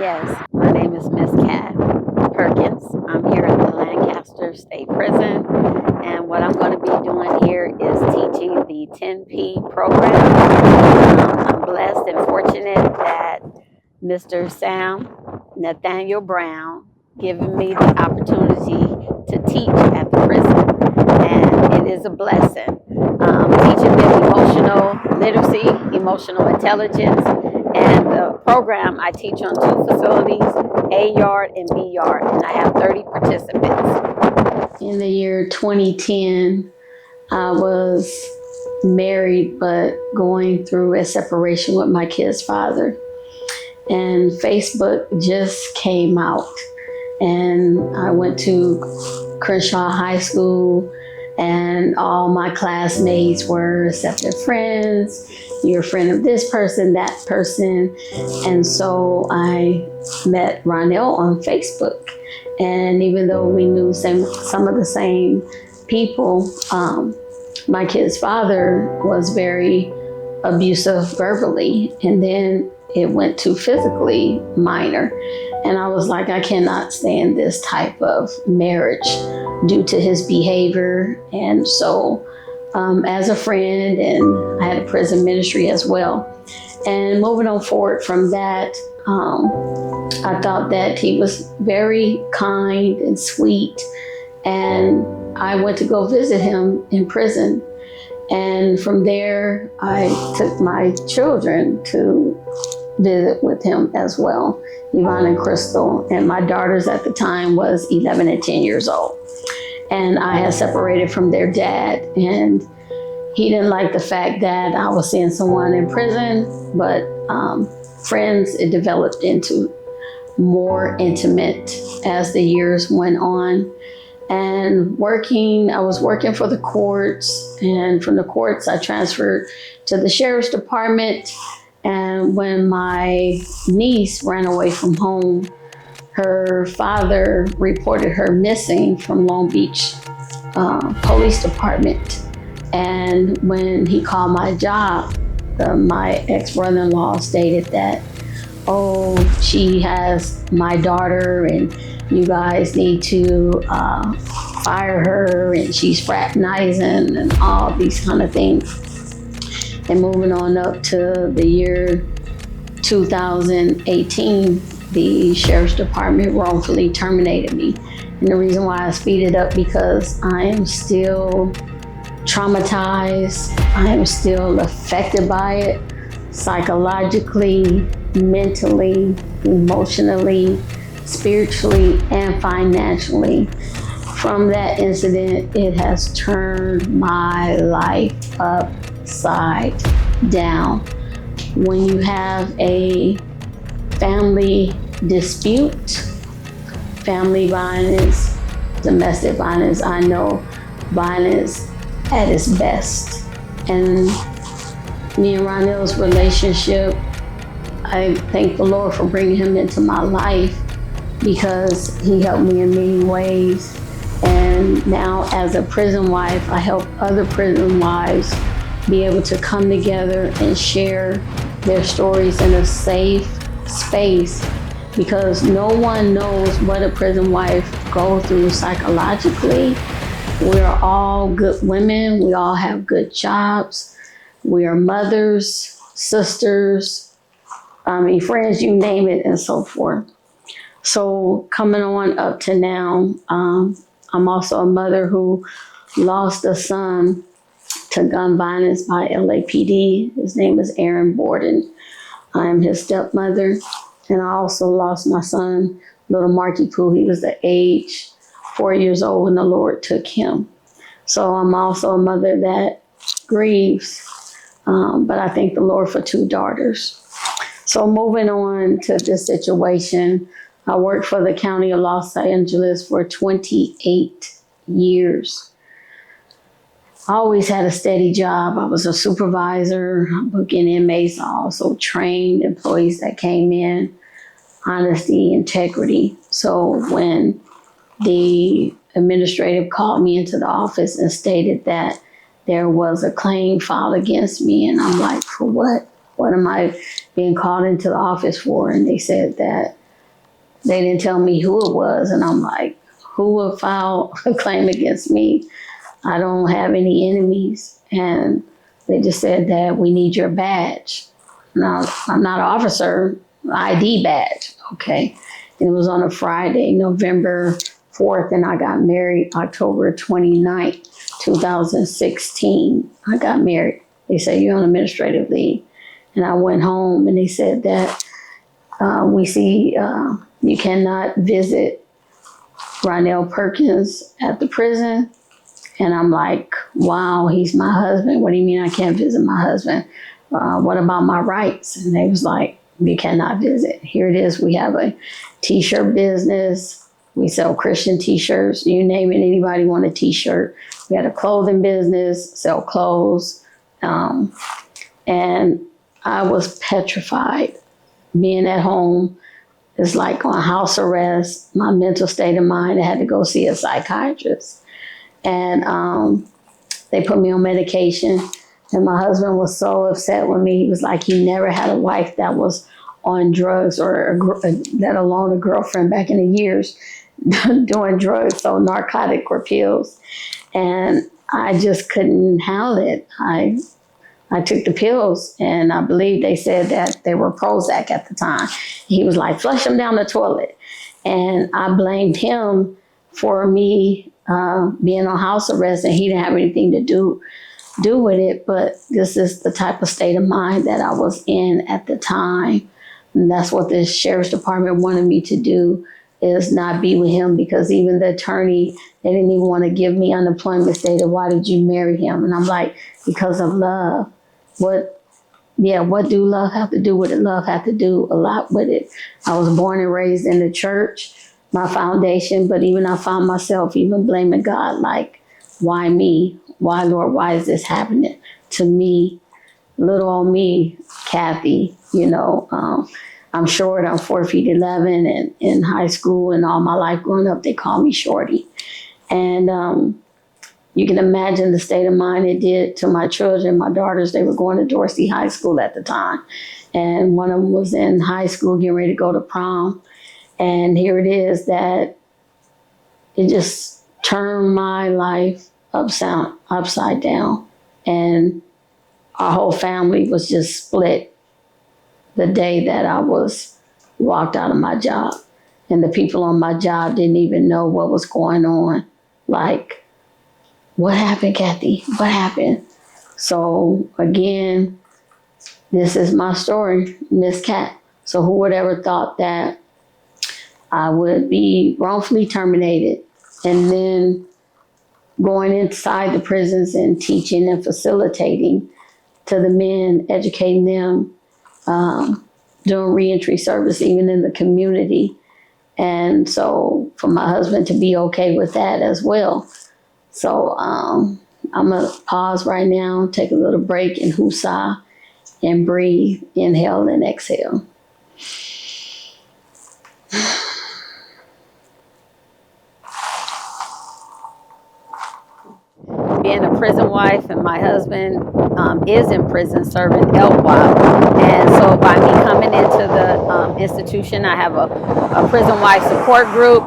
Yes, my name is Miss Kat Perkins. I'm here at the Lancaster State Prison, and what I'm going to be doing here is teaching the 10P program. I'm blessed and fortunate that Mr. Sam Nathaniel Brown given me the opportunity to teach at the prison, and it is a blessing. Teaching them emotional literacy, emotional intelligence, and the program I teach on 2 facilities, A yard and B yard, and I have 30 participants. In the year 2010, I was married but going through a separation with my kid's father. And Facebook just came out. And I went to Crenshaw High School, and all my classmates were accepted friends. You're a friend of this person, that person. And so I met Ronell on Facebook. And even though we knew some of the same people, my kid's father was very abusive verbally. And then it went to physically minor. And I was like, I cannot stand this type of marriage due to his behavior. And so as a friend, and I had a prison ministry as well. And moving on forward from that, I thought that he was very kind and sweet. And I went to go visit him in prison. And from there, I took my children to visit with him as well, Yvonne and Crystal. And my daughters at the time was 11 and 10 years old. And I had separated from their dad, and he didn't like the fact that I was seeing someone in prison, but friends, it developed into more intimate as the years went on. And I was working for the courts, and from the courts I transferred to the sheriff's department. And when my niece ran away from home, her father reported her missing from Long Beach Police Department. And when he called my job, my ex-brother-in-law stated that, oh, she has my daughter and you guys need to fire her and she's fraternizing and all these kind of things. And moving on up to the year 2018, the Sheriff's Department wrongfully terminated me. And the reason why I speeded up, because I am still traumatized. I am still affected by it psychologically, mentally, emotionally, spiritually, and financially. From that incident, it has turned my life upside down. When you have a family dispute, family violence, domestic violence, I know violence at its best. And me and Ronell's relationship, I thank the Lord for bringing him into my life, because he helped me in many ways. And now as a prison wife, I help other prison wives be able to come together and share their stories in a safe space, because no one knows what a prison wife goes through psychologically. We're all good women. We all have good jobs. We are mothers, sisters, friends, you name it, and so forth. So coming on up to now, I'm also a mother who lost a son to gun violence by LAPD. His name is Aaron Borden. I am his stepmother. And I also lost my son, little Marky Poo. He was the age 4 years old when the Lord took him. So I'm also a mother that grieves, but I thank the Lord for 2 daughters. So moving on to this situation, I worked for the County of Los Angeles for 28 years. I always had a steady job. I was a supervisor, booking inmates. I also trained employees that came in, honesty, integrity. So when the administrative called me into the office and stated that there was a claim filed against me, and I'm like, for what? What am I being called into the office for? And they said that they didn't tell me who it was. And I'm like, who will file a claim against me? I don't have any enemies. And they just said that we need your badge. Now, I'm not an officer, ID badge, okay? And it was on a Friday, November 4th, and I got married October 29th, 2016. I got married. They said, you're on administrative leave. And I went home and they said that we see you cannot visit Ronell Perkins at the prison. And I'm like, wow, he's my husband. What do you mean I can't visit my husband? What about my rights? And they was like, you cannot visit. Here it is. We have a t-shirt business. We sell Christian t-shirts. You name it, anybody want a t-shirt. We had a clothing business, sell clothes. And I was petrified. Being at home is like on house arrest. My mental state of mind, I had to go see a psychiatrist. And they put me on medication. And my husband was so upset with me. He was like, he never had a wife that was on drugs, or let alone a girlfriend back in the years doing drugs, so narcotic or pills. And I just couldn't handle it. I took the pills, and I believe they said that they were Prozac at the time. He was like, flush them down the toilet. And I blamed him for me being on house arrest, and he didn't have anything to do with it. But this is the type of state of mind that I was in at the time. And that's what the sheriff's department wanted me to do, is not be with him, because even the attorney, they didn't even want to give me unemployment status. Why did you marry him? And I'm like, because of love. What do love have to do with it? Love had to do a lot with it. I was born and raised in the church, my foundation, but even I found myself even blaming God, like, why me? Why, Lord, why is this happening to me? Little old me, Kathy, I'm short, I'm 4'11", and in high school and all my life growing up, they call me Shorty. And you can imagine the state of mind it did to my children, my daughters. They were going to Dorsey High School at the time. And one of them was in high school getting ready to go to prom. And here it is that it just turned my life upside down. And our whole family was just split the day that I was walked out of my job. And the people on my job didn't even know what was going on. Like, what happened, Kathy? What happened? So again, this is my story, Miss Cat. So who would ever thought that I would be wrongfully terminated and then going inside the prisons and teaching and facilitating to the men, educating them, doing reentry service, even in the community. And so for my husband to be okay with that as well. So I'm going to pause right now, take a little break and hoosah and breathe, inhale and exhale. Being a prison wife, and my husband is in prison serving LWOP. And so by me coming into the institution, I have a prison wife support group,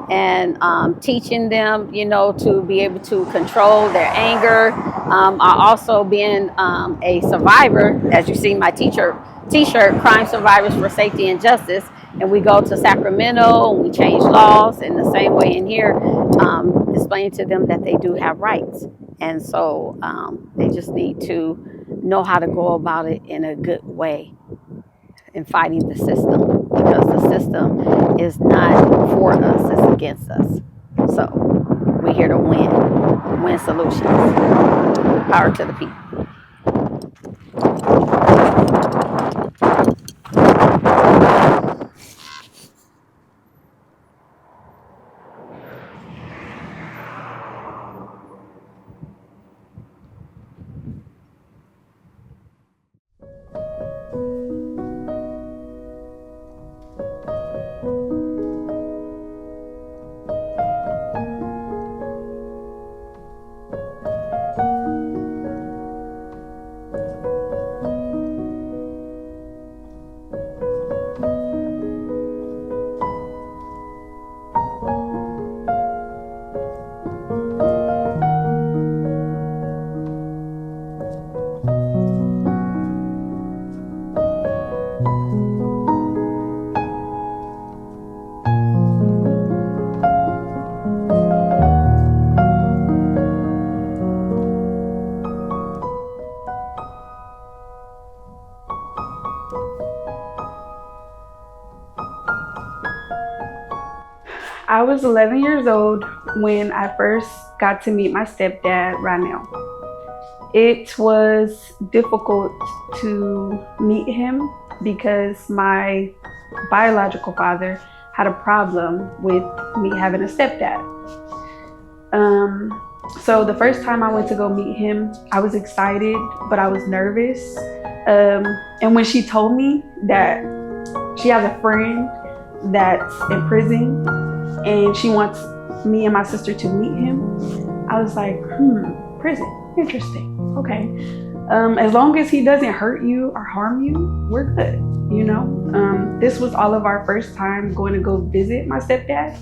and teaching them, to be able to control their anger. I also being a survivor, as you see my t-shirt, Crime Survivors for Safety and Justice. And we go to Sacramento, and we change laws in the same way in here, explain to them that they do have rights. And so they just need to know how to go about it in a good way in fighting the system, because the system is not for us, it's against us. So we're here to win solutions. Power to the people. I was 11 years old when I first got to meet my stepdad, Ranel. It was difficult to meet him because my biological father had a problem with me having a stepdad. So the first time I went to go meet him, I was excited, but I was nervous. And when she told me that she has a friend that's in prison and she wants me and my sister to meet him, I was like, prison, interesting, okay. As long as he doesn't hurt you or harm you, we're good, you know. This was all of our first time going to go visit my stepdad,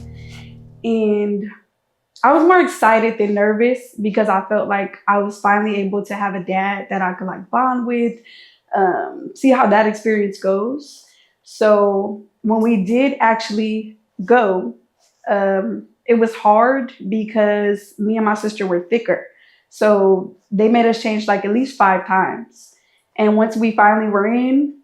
and I was more excited than nervous because I felt like I was finally able to have a dad that I could like bond with, see how that experience goes. So when we did actually go, it was hard because me and my sister were thicker. So they made us change like at least 5 times. And once we finally were in,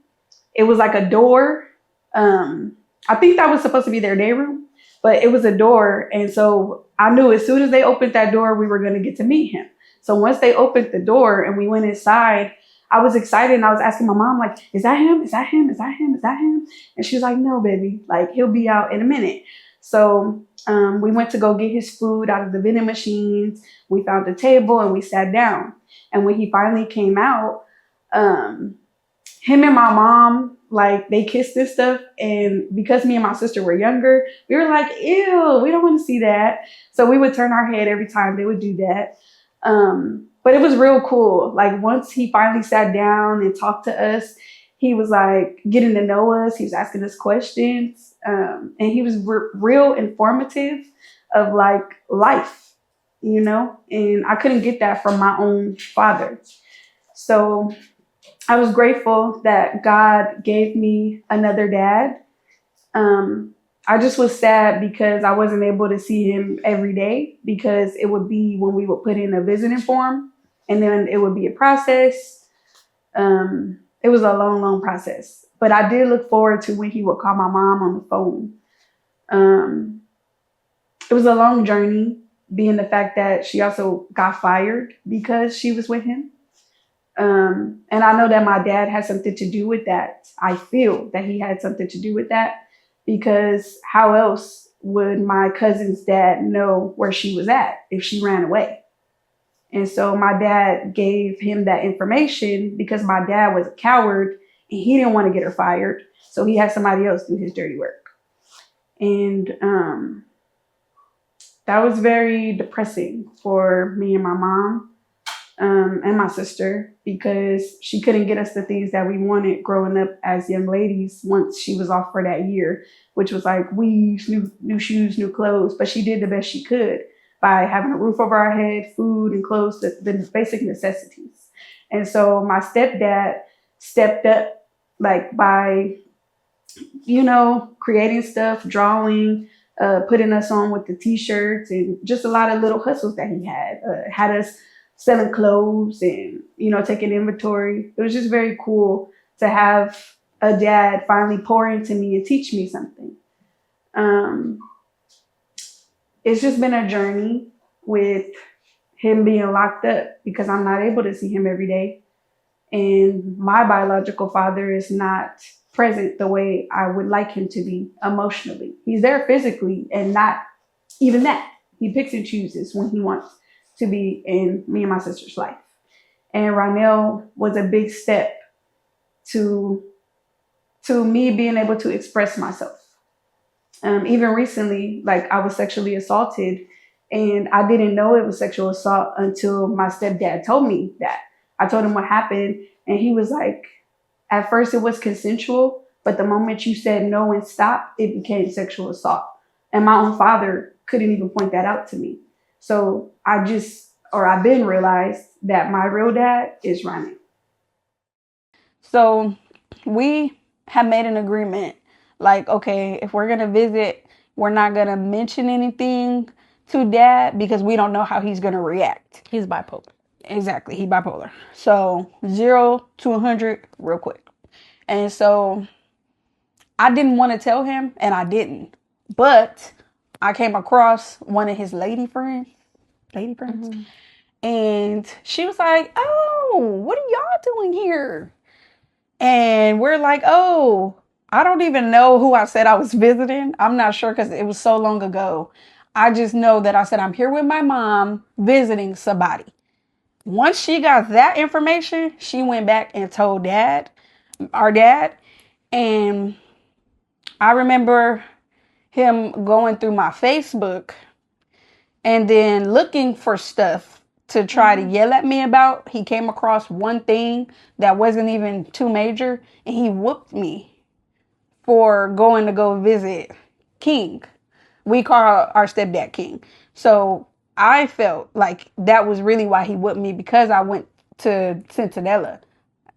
it was like a door. I think that was supposed to be their day room, but it was a door. And so I knew as soon as they opened that door, we were going to get to meet him. So once they opened the door and we went inside, I was excited and I was asking my mom, like, is that him? Is that him? Is that him? Is that him? And she was like, no, baby, like he'll be out in a minute. So we went to go get his food out of the vending machines. We found a table and we sat down. And when he finally came out, him and my mom, like they kissed and stuff. And because me and my sister were younger, we were like, ew, we don't want to see that. So we would turn our head every time they would do that. But it was real cool. Like once he finally sat down and talked to us, he was like getting to know us. He was asking us questions. And he was real informative of like life, you know, and I couldn't get that from my own father. So I was grateful that God gave me another dad. I just was sad because I wasn't able to see him every day because it would be when we would put in a visiting form and then it would be a process. It was a long, long process, but I did look forward to when he would call my mom on the phone. It was a long journey, being the fact that she also got fired because she was with him. And I know that my dad had something to do with that. I feel that he had something to do with that because how else would my cousin's dad know where she was at if she ran away? And so my dad gave him that information because my dad was a coward and he didn't want to get her fired. So he had somebody else do his dirty work. And that was very depressing for me and my mom. And my sister, because she couldn't get us the things that we wanted growing up as young ladies once she was off for that year, which was like weaves, new shoes, new clothes. But she did the best she could by having a roof over our head, food and clothes, the basic necessities. And so my stepdad stepped up like by, you know, creating stuff, drawing, putting us on with the t-shirts and just a lot of little hustles that he had us selling clothes and, you know, taking inventory. It was just very cool to have a dad finally pour into me and teach me something. It's just been a journey with him being locked up because I'm not able to see him every day. And my biological father is not present the way I would like him to be emotionally. He's there physically and not even that. He picks and chooses when he wants to be in me and my sister's life. And Ranel was a big step to me being able to express myself. Even recently, like I was sexually assaulted and I didn't know it was sexual assault until my stepdad told me that. I told him what happened and he was like, at first it was consensual, but the moment you said no and stop, it became sexual assault. And my own father couldn't even point that out to me. So I've been realized that my real dad is Ronnie. So we have made an agreement. Like, okay, if we're going to visit, we're not going to mention anything to dad because we don't know how he's going to react. He's bipolar. Exactly. He's bipolar. So 0 to 100 real quick. And so I didn't want to tell him, and I didn't. But I came across one of his lady friends, and she was like, "Oh, what are y'all doing here?" And we're like, "Oh, I don't even know who I said I was visiting. I'm not sure because it was so long ago. I just know that I said I'm here with my mom visiting somebody." Once she got that information, she went back and told our dad, and I remember him going through my Facebook and then looking for stuff to try to yell at me about. He came across one thing that wasn't even too major, and he whooped me for going to go visit King. We call our stepdad King. So I felt like that was really why he whooped me, because I went to Centinela.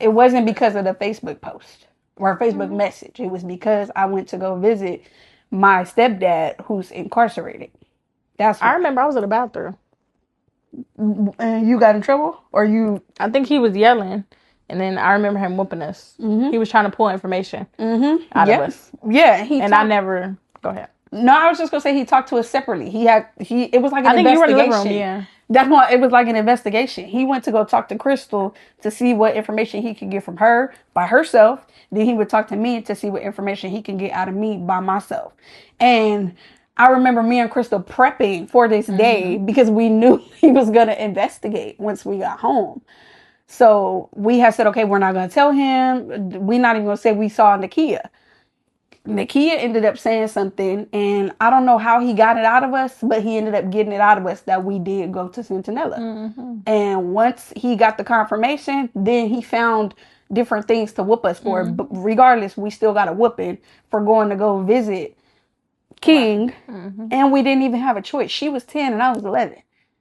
It wasn't because of the Facebook post or a Facebook message. It was because I went to go visit my stepdad who's incarcerated. That's I why. remember I was in the bathroom. And you got in trouble? Or you? I think he was yelling, and then I remember him whooping us. He was trying to pull information out of us. Yeah. I never. Go ahead. No, I was just gonna say he talked to us separately. It was like an I think you were in investigation. the living room, yeah. That's why it was like an investigation. He went to go talk to Crystal to see what information he could get from her by herself. Then he would talk to me to see what information he can get out of me by myself. And I remember me and Crystal prepping for this day because we knew he was gonna investigate once we got home. So we had said, okay, we're not gonna tell him. We're not even gonna say we saw Nakia. Nakia ended up saying something, and I don't know how he got it out of us, but he ended up getting it out of us that we did go to Centinela. And once he got the confirmation, then he found different things to whoop us for. But regardless, we still got a whooping for going to go visit King, and we didn't even have a choice. She was 10 and I was 11,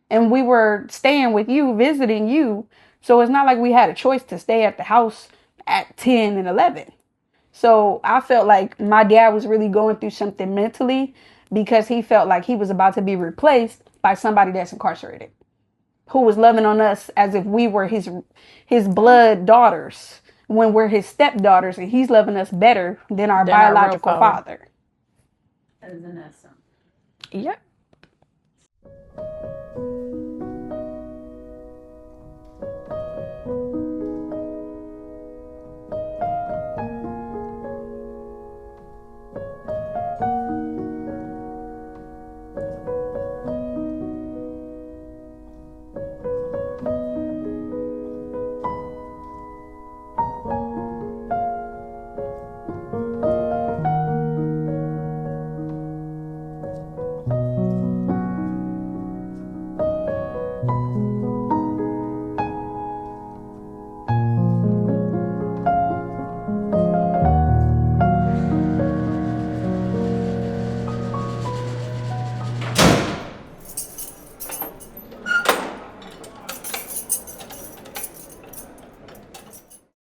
and we were staying with you, visiting you. So it's not like we had a choice to stay at the house at 10 and 11. So I felt like my dad was really going through something mentally, because he felt like he was about to be replaced by somebody that's incarcerated, who was loving on us as if we were his blood daughters, when we're his stepdaughters, and he's loving us better than our Than our real biological father. Isn't that something? Yep.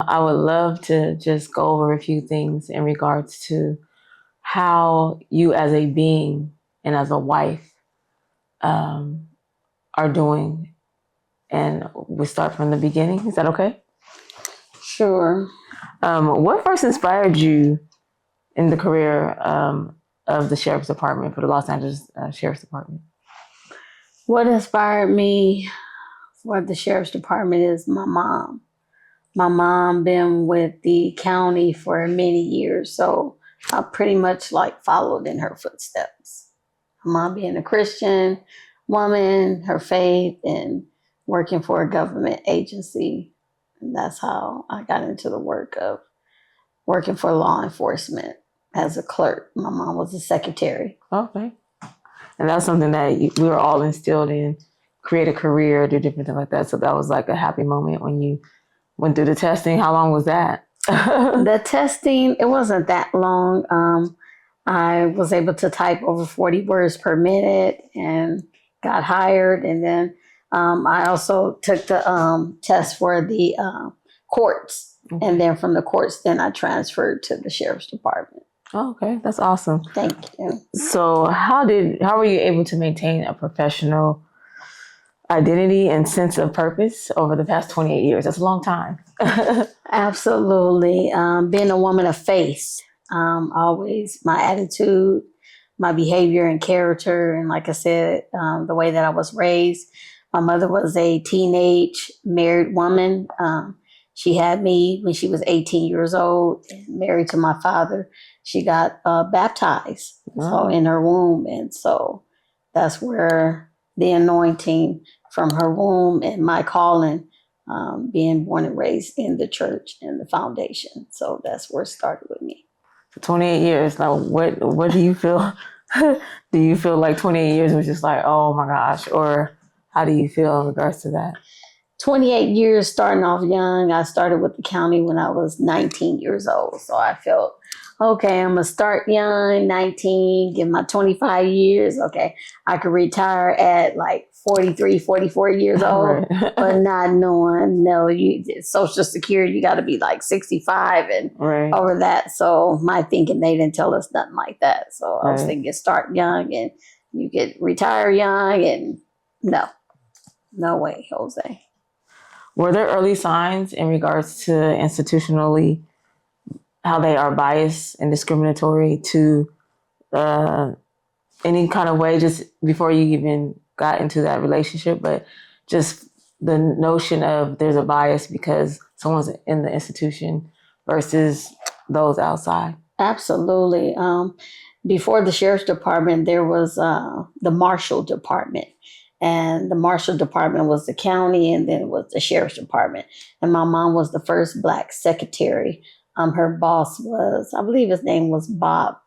I would love to just go over a few things in regards to how you as a being and as a wife are doing. And we start from the beginning. Is that okay? Sure. What first inspired you in the career of the Sheriff's Department, for the Los Angeles Sheriff's Department? What inspired me for the Sheriff's Department is my mom. My mom been with the county for many years, so I pretty much like followed in her footsteps. My mom being a Christian woman, her faith, and working for a government agency. And that's how I got into the work of working for law enforcement as a clerk. My mom was a secretary. Okay. And that's something that we were all instilled in, create a career, do different things like that. So that was like a happy moment when you went through the testing. How long was that? The testing, it wasn't that long. I was able to type over 40 words per minute and got hired. And then I also took the test for the courts. Okay. And then from the courts, then I transferred to the Sheriff's Department. Oh, okay, that's awesome. Thank you. So how were you able to maintain a professional identity and sense of purpose over the past 28 years? That's a long time. Absolutely. Being a woman of faith, always my attitude, my behavior and character. And like I said, the way that I was raised, my mother was a teenage married woman. She had me when she was 18 years old, married to my father. She got baptized so in her womb. And so that's where the anointing from her womb and my calling, being born and raised in the church and the foundation. So that's where it started with me. 28 years. Now, what do you feel? Do you feel like 28 years was just like, oh my gosh? Or how do you feel in regards to that? 28 years starting off young. I started with the county when I was 19 years old. So I felt, okay, I'm going to start young, 19, give my 25 years. Okay, I could retire at like 43, 44 years old, Right. but not knowing, no, Social Security, you got to be like 65 and Right. over that. So my thinking, they didn't tell us nothing like that. So I was Right. thinking start young and you could retire young, and no way, Jose. Were there early signs in regards to institutionally how they are biased and discriminatory to any kind of way, just before you even got into that relationship, but just the notion of there's a bias because someone's in the institution versus those outside? Absolutely. Before the sheriff's department, there was the marshal department. And the marshal department was the county, and then it was the sheriff's department. And my mom was the first Black secretary. Her boss was, I believe his name was Bob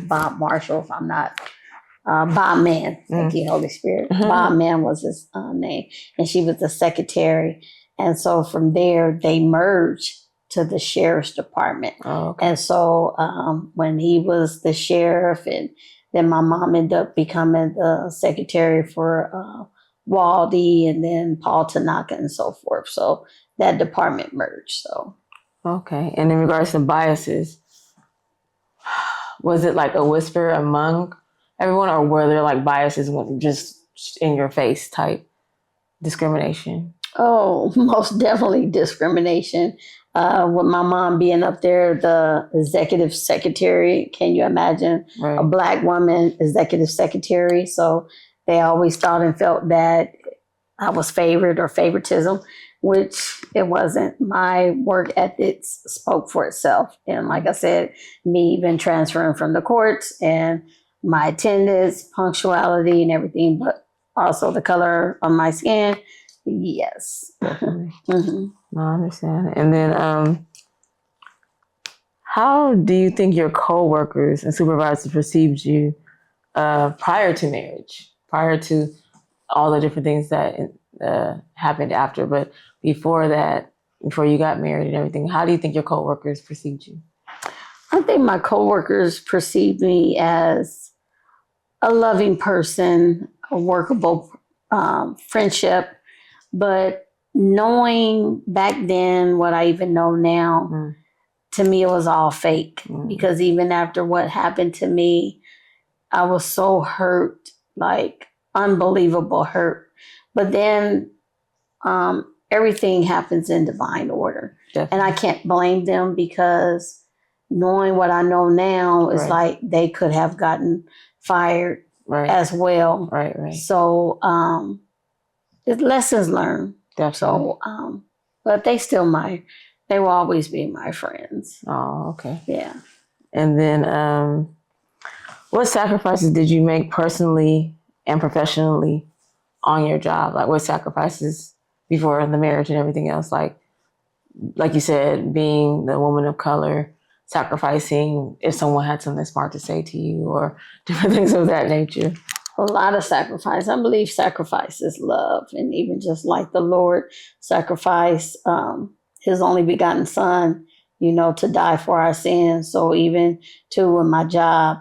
Marshall, if I'm not, Bob Mann. Thank you, Holy Spirit. Bob Mann was his name. And she was the secretary. And so from there, they merged to the sheriff's department. Oh, okay. And so when he was the sheriff, and then my mom ended up becoming the secretary for Waldy and then Paul Tanaka and so forth. So that department merged. So Okay. And in regards to biases, was it like a whisper among everyone, or were there like biases just in your face type discrimination? oh, most definitely discrimination. With my mom being up there, the executive secretary, can you imagine Right. a Black woman executive secretary? So they always thought and felt that I was favored or favoritism, which it wasn't. My work ethics spoke for itself. And like I said, me even transferring from the courts and my attendance, punctuality and everything, but also the color of my skin. Yes. Definitely. Mhm. No, I understand. And then how do you think your coworkers and supervisors perceived you prior to marriage, prior to all the different things that happened after, but before that, before you got married and everything? How do you think your coworkers perceived you? I think my coworkers perceived me as a loving person, a workable friendship, but knowing back then what I even know now, to me it was all fake. Because even after what happened to me, I was so hurt, like unbelievable hurt. But then everything happens in divine order. Definitely. And I can't blame them, because knowing what I know now is Right. like they could have gotten fired Right. as well. Right, right. So it's lessons learned. Definitely. So, but they will always be my friends. Oh, okay. Yeah. And then what sacrifices did you make personally and professionally on your job? Like, what sacrifices before the marriage and everything else? Like you said, being the woman of color, sacrificing if someone had something smart to say to you, or different things of that nature. A lot of sacrifice. I believe sacrifice is love. And even just like the Lord sacrificed his only begotten son, to die for our sins. So even too in my job,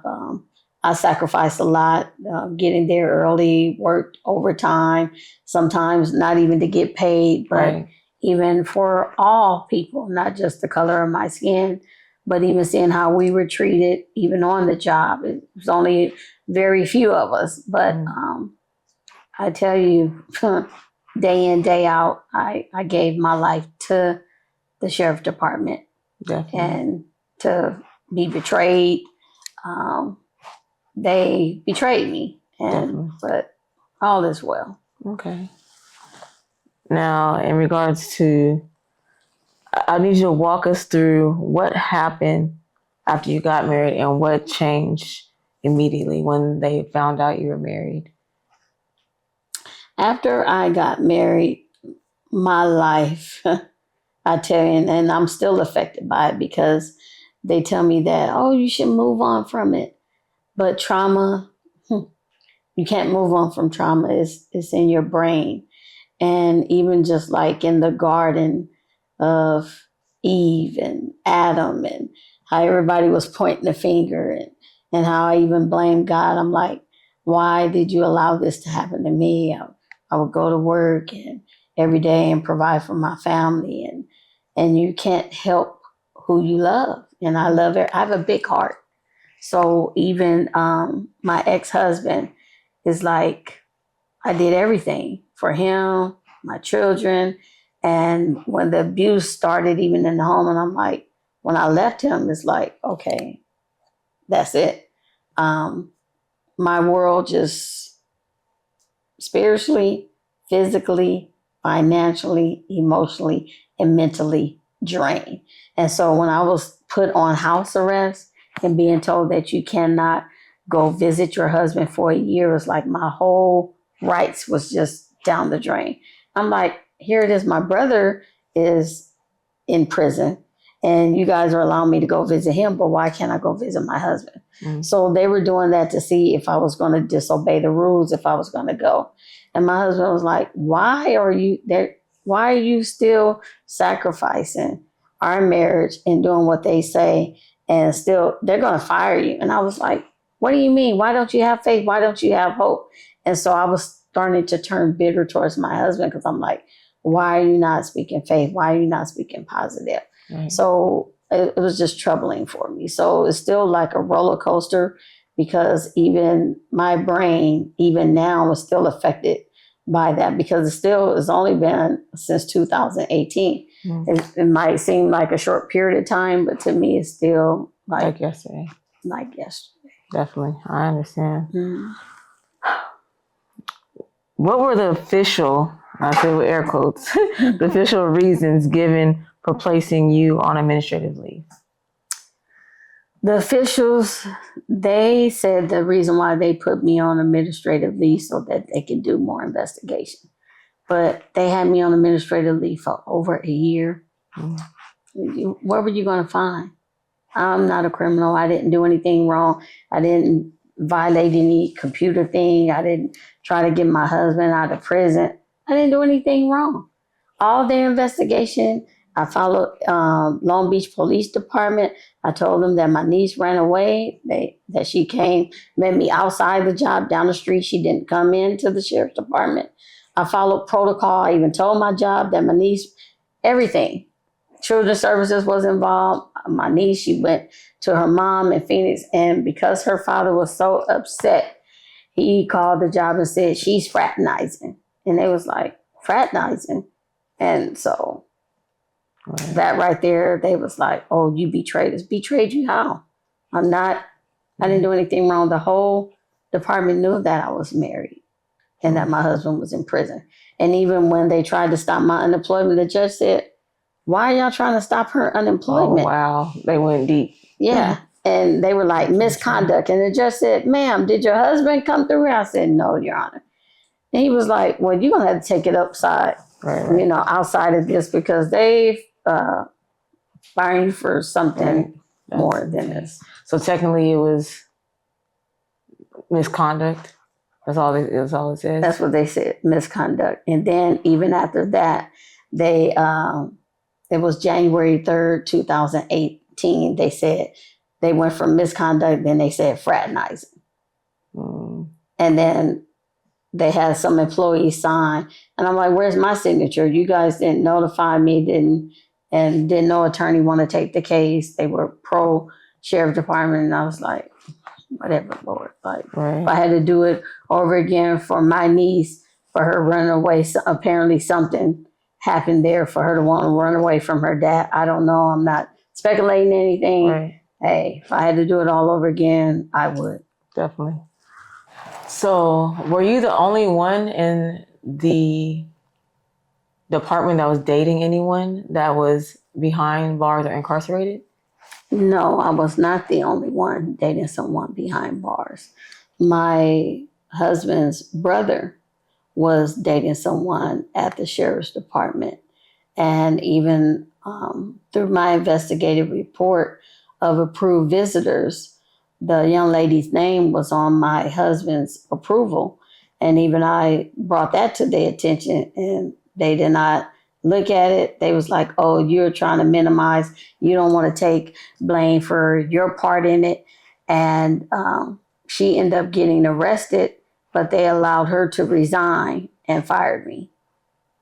I sacrificed a lot, getting there early, worked overtime, sometimes not even to get paid, but Right. even for all people, not just the color of my skin, but even seeing how we were treated, even on the job. It was only very few of us, but I tell you, day in, day out, I gave my life to the sheriff department. Definitely. And to be betrayed, they betrayed me. Definitely. But all is well. Okay. Now, in regards to, I need you to walk us through what happened after you got married and what changed immediately when they found out you were married. After I got married, my life, I tell you, and I'm still affected by it because they tell me that, oh, you should move on from it. But trauma, you can't move on from trauma. It's in your brain. And even just like in the garden of Eve and Adam, and how everybody was pointing the finger, and how I even blamed God. I'm like, why did you allow this to happen to me? I would go to work and every day and provide for my family, and you can't help who you love. And I love it. I have a big heart. So even my ex-husband is like, I did everything for him, my children. And when the abuse started, even in the home, and I'm like, when I left him, it's like, okay, that's it. My world just spiritually, physically, financially, emotionally, and mentally drained. And so when I was put on house arrest and being told that you cannot go visit your husband for a year, it was like my whole rights was just down the drain. I'm like, here it is. My brother is in prison and you guys are allowing me to go visit him, but why can't I go visit my husband? So they were doing that to see if I was going to disobey the rules, if I was going to go. And my husband was like, why are you there? Why are you still sacrificing our marriage and doing what they say? And still, they're going to fire you. And I was like, what do you mean? Why don't you have faith? Why don't you have hope? And so I was starting to turn bitter towards my husband because I'm like, why are you not speaking faith? Why are you not speaking positive? Right. So it was just troubling for me. So it's still like a roller coaster because even my brain, even now, is still affected by that because it's only been since 2018. It might seem like a short period of time, but to me, it's still like yesterday. Like yesterday. Definitely. I understand. What were the official, I say with air quotes, the official reasons given for placing you on administrative leave? The officials, they said the reason why they put me on administrative leave so that they could do more investigation. But they had me on administrative leave for over a year. What were you going to find? I'm not a criminal. I didn't do anything wrong. I didn't violate any computer thing. I didn't try to get my husband out of prison. I didn't do anything wrong. All their investigation, I followed Long Beach Police Department. I told them that my niece ran away, that she came, met me outside the job down the street. She didn't come into the sheriff's department. I followed protocol. I even told my job that my niece, everything. Children's Services was involved. My niece, she went to her mom in Phoenix, and because her father was so upset, he called the job and said, she's fraternizing. And they was like, fraternizing? And so that right there, they was like, oh, you betrayed us. Betrayed you how? I didn't do anything wrong. The whole department knew that I was married and that my husband was in prison. And even when they tried to stop my unemployment, the judge said, why are y'all trying to stop her unemployment? Oh, wow. They went deep. Yeah. And they were like, misconduct. And the judge said, ma'am, did your husband come through here? I said, no, Your Honor. And he was like, well, you're going to have to take it upside, right. Outside of this because they've fired you for something more than this. So technically it was misconduct. That's all it says? That's what they said, misconduct. And then even after that, they... it was January 3rd, 2018. They said they went from misconduct, then they said fraternizing. And then they had some employees sign. And I'm like, where's my signature? You guys didn't notify me, didn't no attorney want to take the case. They were pro sheriff department. And I was like, whatever, Lord. Like, if I had to do it over again for my niece, for her running away. So apparently something happened there for her to want to run away from her dad. I don't know. I'm not speculating anything. Right. Hey, if I had to do it all over again, I would. Definitely. So, were you the only one in the department that was dating anyone that was behind bars or incarcerated? No, I was not the only one dating someone behind bars. My husband's brother was dating someone at the sheriff's department. And even through my investigative report of approved visitors, the young lady's name was on my husband's approval. And even I brought that to their attention, and they did not look at it. They was like, oh, you're trying to minimize. You don't want to take blame for your part in it. And she ended up getting arrested, but they allowed her to resign and fired me.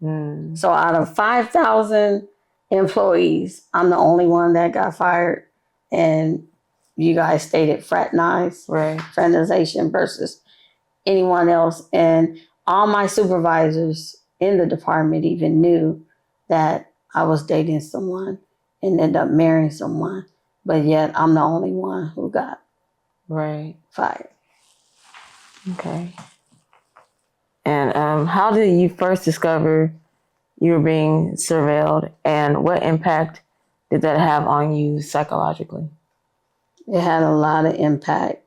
So out of 5,000 employees, I'm the only one that got fired. And you guys stated fraternization versus anyone else. And all my supervisors in the department even knew that I was dating someone and ended up marrying someone. But yet I'm the only one who got fired. Okay. And how did you first discover you were being surveilled, and what impact did that have on you psychologically? It had a lot of impact.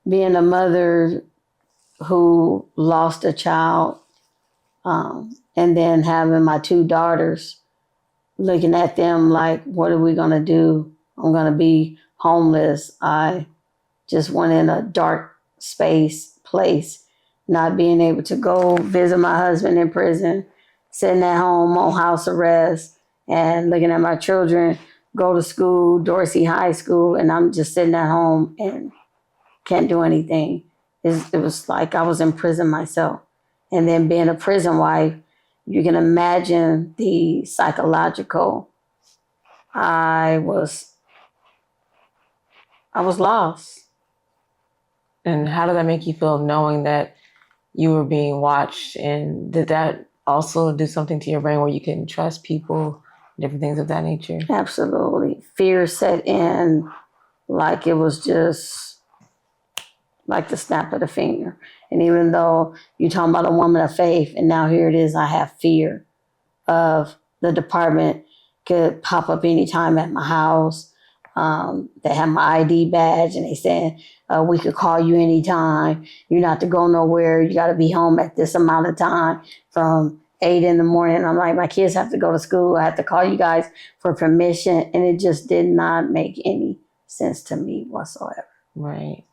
Being a mother who lost a child, and then having my 2 daughters, looking at them like, what are we going to do? I'm going to be homeless. I just went in a dark place, not being able to go visit my husband in prison, sitting at home on house arrest, and looking at my children go to school, Dorsey High School, and I'm just sitting at home and can't do anything. It was like I was in prison myself. And then being a prison wife, you can imagine the psychological. I was lost. And how did that make you feel, knowing that you were being watched? And did that also do something to your brain where you couldn't trust people, different things of that nature? Absolutely. Fear set in like it was just like the snap of the finger. And even though you're talking about a woman of faith, and now here it is, I have fear of the department could pop up anytime at my house. They have my ID badge, and they said, we could call you anytime. You're not to go nowhere. You got to be home at this amount of time from 8 in the morning. I'm like, my kids have to go to school. I have to call you guys for permission. And it just did not make any sense to me whatsoever. Right.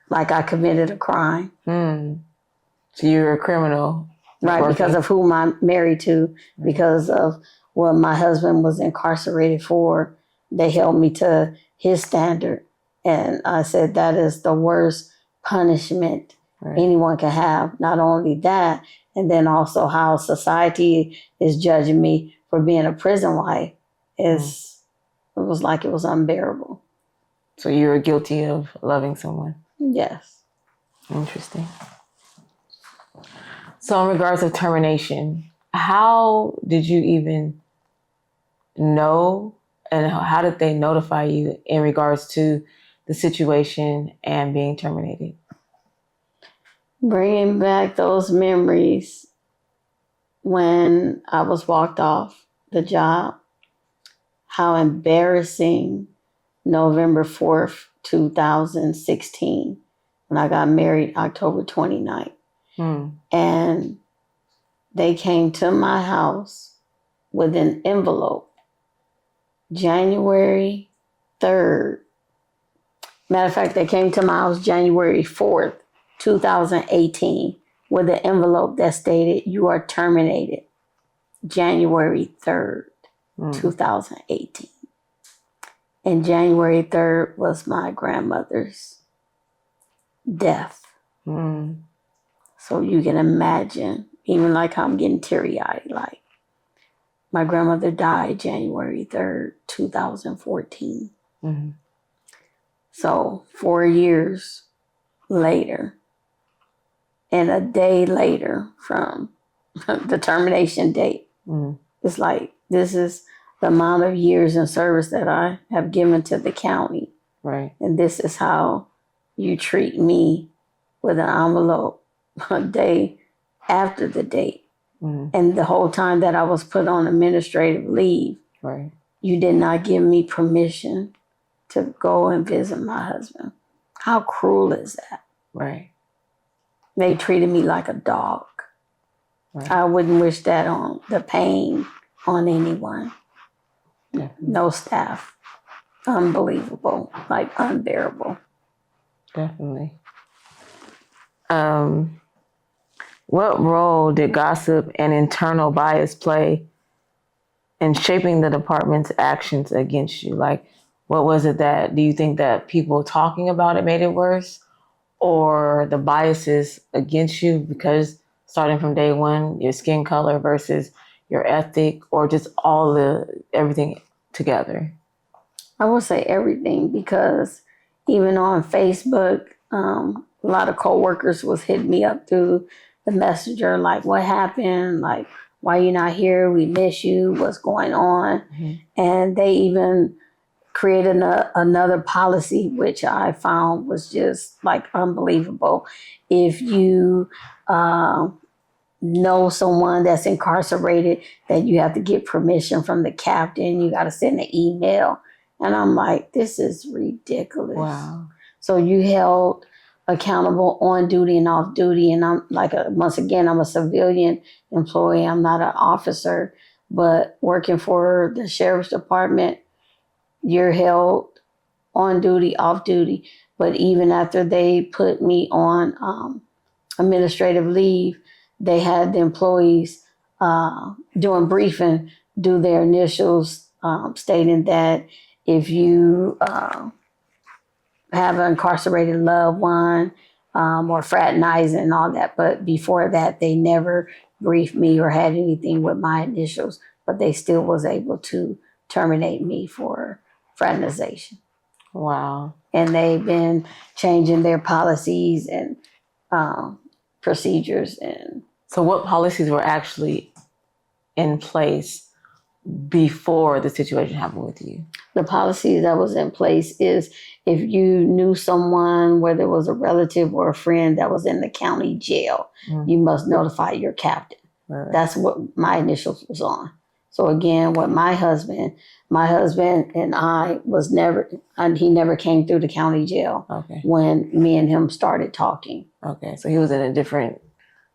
Like I committed a crime. So you're a criminal. Right, because of whom I'm married to, because of what my husband was incarcerated for. They held me to his standard. And I said, that is the worst punishment anyone can have. Not only that, and then also how society is judging me for being a prison wife. It was like it was unbearable. So you were guilty of loving someone? Yes. Interesting. So in regards to termination, how did you even know, and how did they notify you in regards to the situation and being terminated? Bringing back those memories when I was walked off the job, how embarrassing November 4th, 2016, when I got married October 29th. And they came to my house with an envelope, January 3rd. Matter of fact, they came to my house January 4th, 2018, with an envelope that stated, you are terminated, January 3rd, 2018. And January 3rd was my grandmother's death. So you can imagine, even like how I'm getting teary-eyed, like my grandmother died January 3rd, 2014. So 4 years later, And a day later from the termination date, it's like, this is the amount of years in service that I have given to the county. Right. And this is how you treat me with an envelope a day after the date. And the whole time that I was put on administrative leave, right, you did not give me permission to go and visit my husband. How cruel is that? Right. They treated me like a dog. Right. I wouldn't wish that on the pain on anyone. Definitely. No staff. Unbelievable. Like unbearable. Definitely. What role did gossip and internal bias play in shaping the department's actions against you? Like, what was it that, do you think that people talking about it made it worse? Or the biases against you because starting from day one, your skin color versus your ethic, or just everything together? I would say everything, because even on Facebook, a lot of coworkers was hitting me up through the messenger, like, what happened? Like, why you not here? We miss you. What's going on? And they even created another policy, which I found was just like unbelievable. If you know someone that's incarcerated, that you have to get permission from the captain, you got to send an email. And I'm like, this is ridiculous. Wow. So you held accountable on duty and off duty. And I'm like, once again, I'm a civilian employee. I'm not an officer, but working for the sheriff's department, you're held on duty, off duty. But even after they put me on administrative leave, they had the employees doing briefing, do their initials, stating that if you have an incarcerated loved one or fraternizing and all that. But before that, they never briefed me or had anything with my initials, but they still was able to terminate me for fraternization. Wow. And they've been changing their policies and procedures. And so what policies were actually in place before the situation happened with you? The policy that was in place is if you knew someone, whether it was a relative or a friend that was in the county jail, you must notify your captain. Right. That's what my initials was on. So again, with my husband and I was he never came through the county jail. Okay. When me and him started talking. Okay, so he was in a different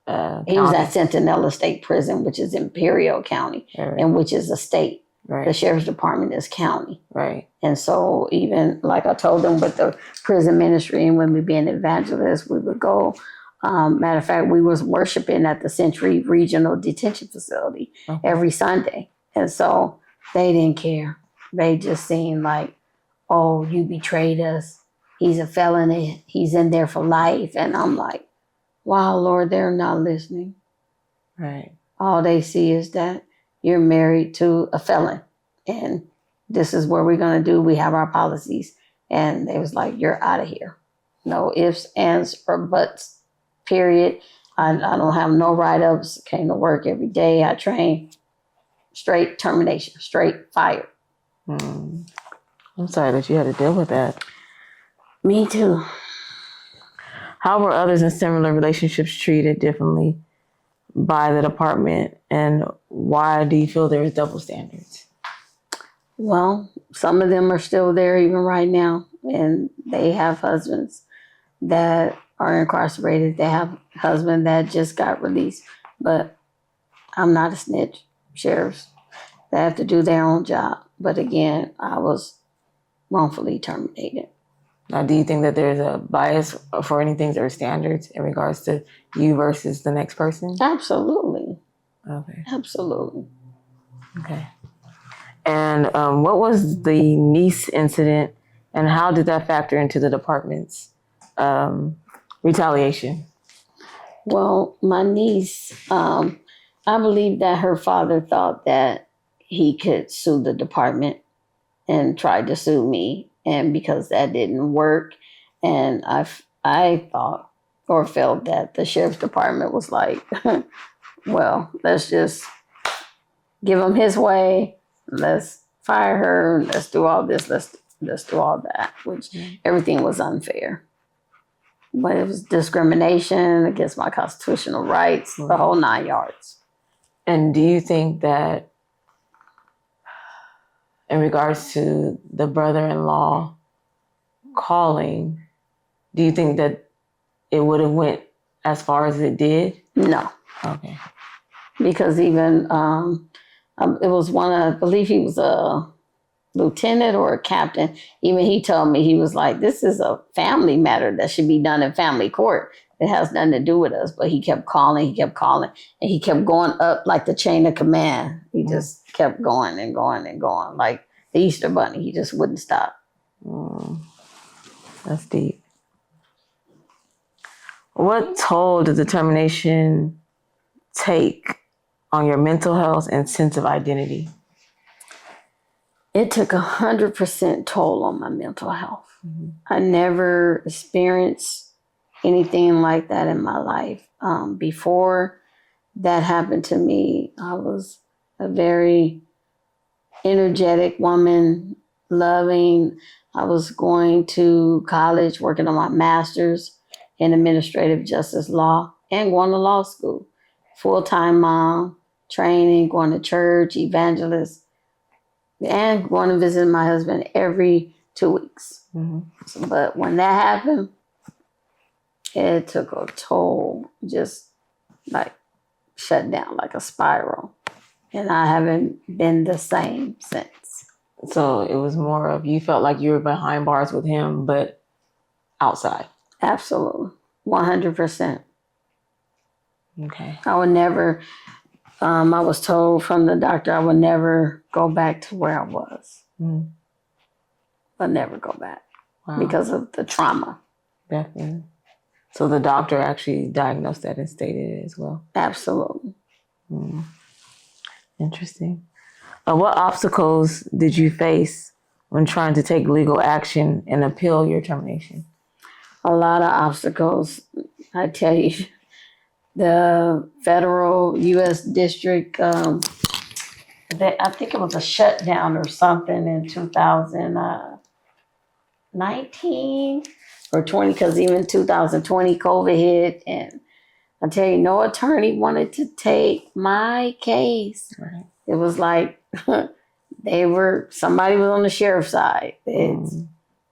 he was at Centinela State Prison, which is Imperial County, right. And which is a state. Right. The sheriff's department is county. Right. And so even like I told them with the prison ministry, and when we being evangelists, we would go. Matter of fact, we was worshiping at the Century Regional Detention Facility every Sunday. And so they didn't care. They just seemed like, oh, you betrayed us. He's a felon. He's in there for life. And I'm like, wow, Lord, they're not listening. Right. All they see is that you're married to a felon. And this is what we're going to do. We have our policies. And they was like, you're out of here. No ifs, ands, or buts, period. I don't have no write-ups. Came to work every day. I train. Straight termination. Straight fired. I'm sorry that you had to deal with that. Me too. How were others in similar relationships treated differently by the department, and why do you feel there is double standards? Well, some of them are still there even right now, and they have husbands that are incarcerated. They have a husband that just got released, but I'm not a snitch. Sheriffs, they have to do their own job. But again, I was wrongfully terminated. Now, do you think that there's a bias for any things or standards in regards to you versus the next person? Absolutely. Okay. Absolutely. Okay. And what was the niece incident, and how did that factor into the department's retaliation? Well, my niece, I believe that her father thought that he could sue the department and tried to sue me. And because that didn't work, and I thought or felt that the sheriff's department was like, well, let's just give him his way. Let's fire her. Let's do all this. Let's do all that, which everything was unfair. But it was discrimination against my constitutional rights, the whole 9 yards. And do you think that in regards to the brother-in-law calling, do you think that it would have went as far as it did? No. Okay. Because even it was one, I believe he was a lieutenant or a captain. Even he told me, he was like, this is a family matter that should be done in family court. It has nothing to do with us. But he kept calling, and he kept going up like the chain of command. He just kept going and going and going, like the Easter Bunny. He just wouldn't stop. That's deep. What toll did the termination take on your mental health and sense of identity? It took 100% toll on my mental health. I never experienced anything like that in my life. Before that happened to me, I was a very energetic woman, loving. I was going to college, working on my master's in administrative justice law, and going to law school. Full-time mom, training, going to church, evangelist, and going to visit my husband every 2 weeks. But when that happened, it took a toll, just like shut down like a spiral. And I haven't been the same since. So it was more of, you felt like you were behind bars with him, but outside. Absolutely. 100%. Okay. I would never, I was told from the doctor I would never go back to where I was. I'd never go back because of the trauma. Definitely. So the doctor actually diagnosed that and stated it as well. Absolutely. Interesting. What obstacles did you face when trying to take legal action and appeal your termination? A lot of obstacles. I tell you, the federal U.S. district, I think it was a shutdown or something in 2019 or 20, because even 2020 COVID hit, and I tell you, no attorney wanted to take my case. Right. It was like somebody was on the sheriff's side. And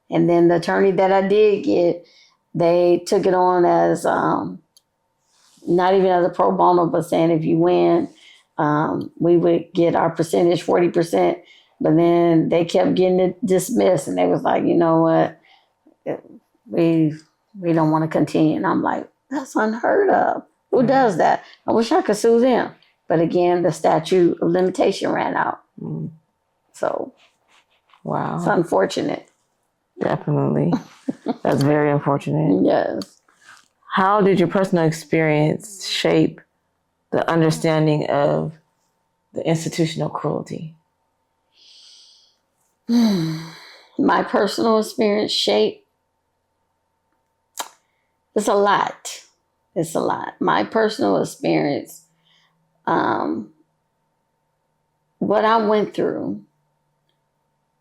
then the attorney that I did get, they took it on as not even as a pro bono, but saying if you win, we would get our percentage, 40%. But then they kept getting it dismissed, and they was like, you know what, we don't want to continue. And I'm like, that's unheard of. Who does that? I wish I could sue them. But again, the statute of limitation ran out. So, wow, it's unfortunate. Definitely. That's very unfortunate. Yes. How did your personal experience shape the understanding of the institutional cruelty? My personal experience shaped, it's a lot. It's a lot. My personal experience, what I went through,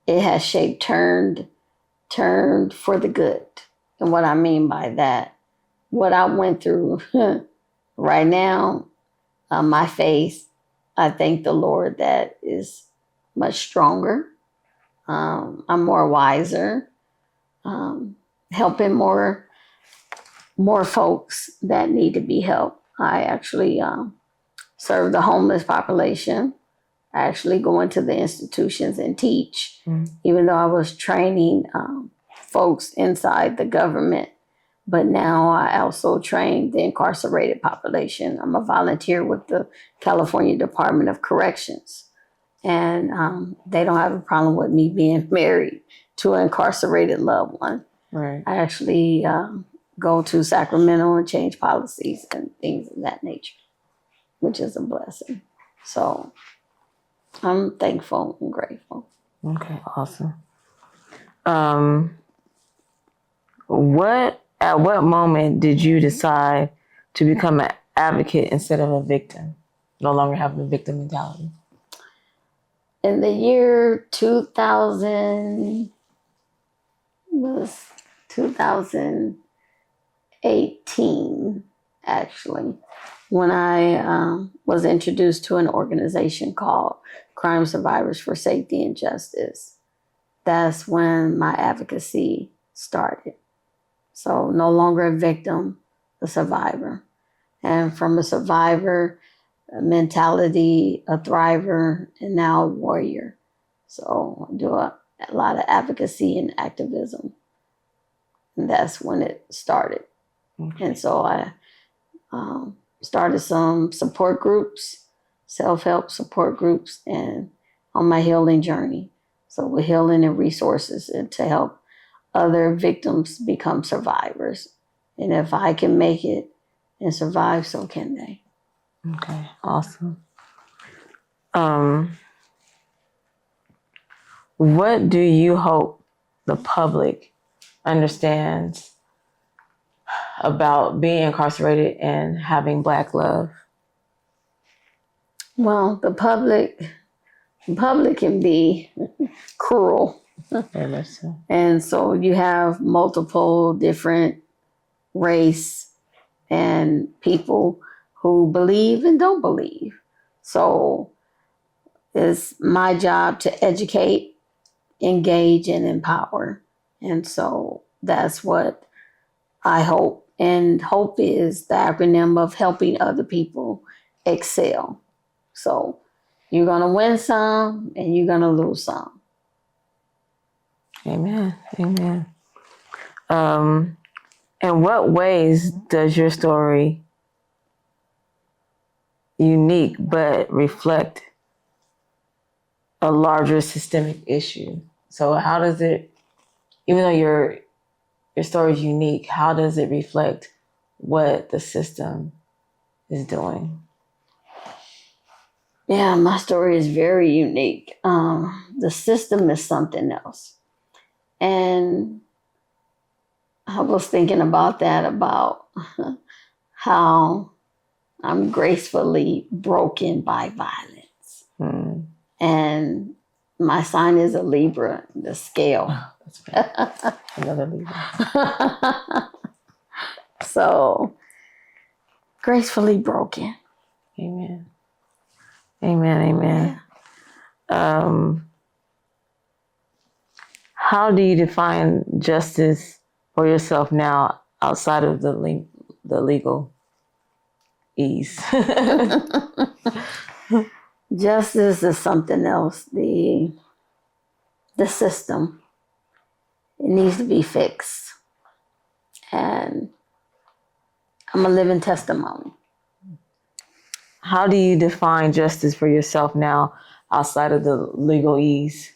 it has shaped, turned for the good. And what I mean by that, what I went through right now, my faith, I thank the Lord that is much stronger. I'm more wiser, helping more folks that need to be helped. I actually serve the homeless population. I actually go into the institutions and teach, even though I was training folks inside the government. But now I also train the incarcerated population. I'm a volunteer with the California Department of Corrections. And they don't have a problem with me being married to an incarcerated loved one. Right. I actually go to Sacramento and change policies and things of that nature, which is a blessing. So I'm thankful and grateful. Okay, awesome. What At what moment did you decide to become an advocate instead of a victim? No longer have the victim mentality. In the year 2000 was 2018, actually, when I was introduced to an organization called Crime Survivors for Safety and Justice. That's when my advocacy started. So no longer a victim, a survivor. And from a survivor mentality, a thriver, and now a warrior. So I do a lot of advocacy and activism. And that's when it started. Okay. And so I started some support groups, self-help support groups, and on my healing journey. So with healing and resources and to help other victims become survivors. And if I can make it and survive, so can they. Okay, awesome. What do you hope the public understands about being incarcerated and having Black love? Well, the public can be cruel. Very much so. And so you have multiple different race and people who believe and don't believe. So it's my job to educate, engage, and empower. And so that's what I hope. And hope is the acronym of helping other people excel. So you're going to win some and you're going to lose some. Amen. Amen. In what ways does your story unique but reflect a larger systemic issue? So how does it, even though your story is unique, how does it reflect what the system is doing? Yeah, my story is very unique. The system is something else. And I was thinking about that, about how I'm gracefully broken by violence. And my sign is a Libra, the scale. Oh, that's right. Another Libra. So, gracefully broken. Amen. Amen. Amen. How do you define justice for yourself now outside of the legal ease? Justice is something else. The system, it needs to be fixed. And I'm a living testimony. How do you define justice for yourself now outside of the legal ease?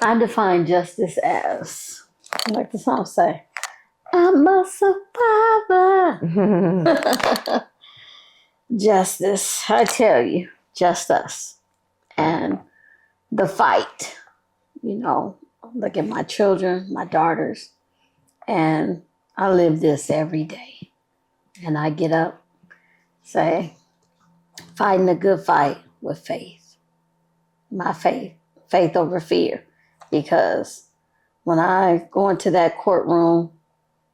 I define justice as, like the song say, I'm a survivor. Justice, I tell you, just us. And the fight, look at my children, my daughters, and I live this every day. And I get up, say, fighting a good fight with faith. My faith over fear. Because when I go into that courtroom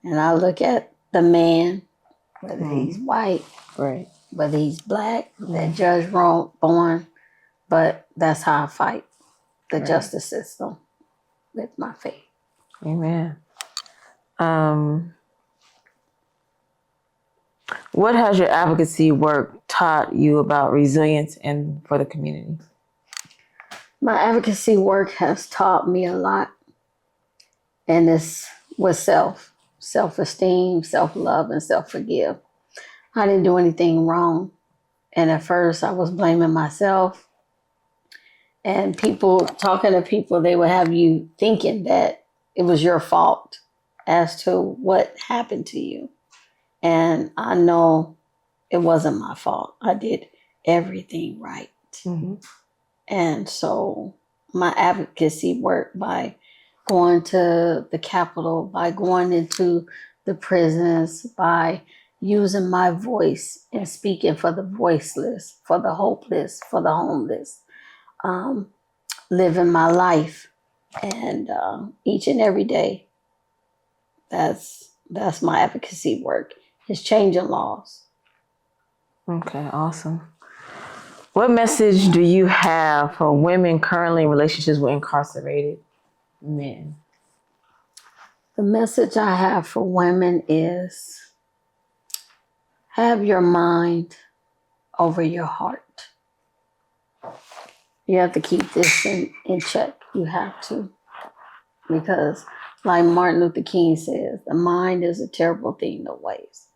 and I look at the man, whether he's white, right, whether he's Black, that judge born, but that's how I fight the justice system, with my faith. Amen. What has your advocacy work taught you about resilience and for the community? My advocacy work has taught me a lot, and it's with self-esteem, self-love, and self-forgive. I didn't do anything wrong. And at first I was blaming myself, and talking to people, they would have you thinking that it was your fault as to what happened to you. And I know it wasn't my fault. I did everything right. Mm-hmm. And so my advocacy work by going to the Capitol, by going into the prisons, by using my voice and speaking for the voiceless, for the hopeless, for the homeless, living my life, and each and every day. That's my advocacy work. It's changing laws. Okay, awesome. What message do you have for women currently in relationships with incarcerated men? The message I have for women is have your mind over your heart. You have to keep this in check. You have to. Because, like Martin Luther King says, the mind is a terrible thing to waste.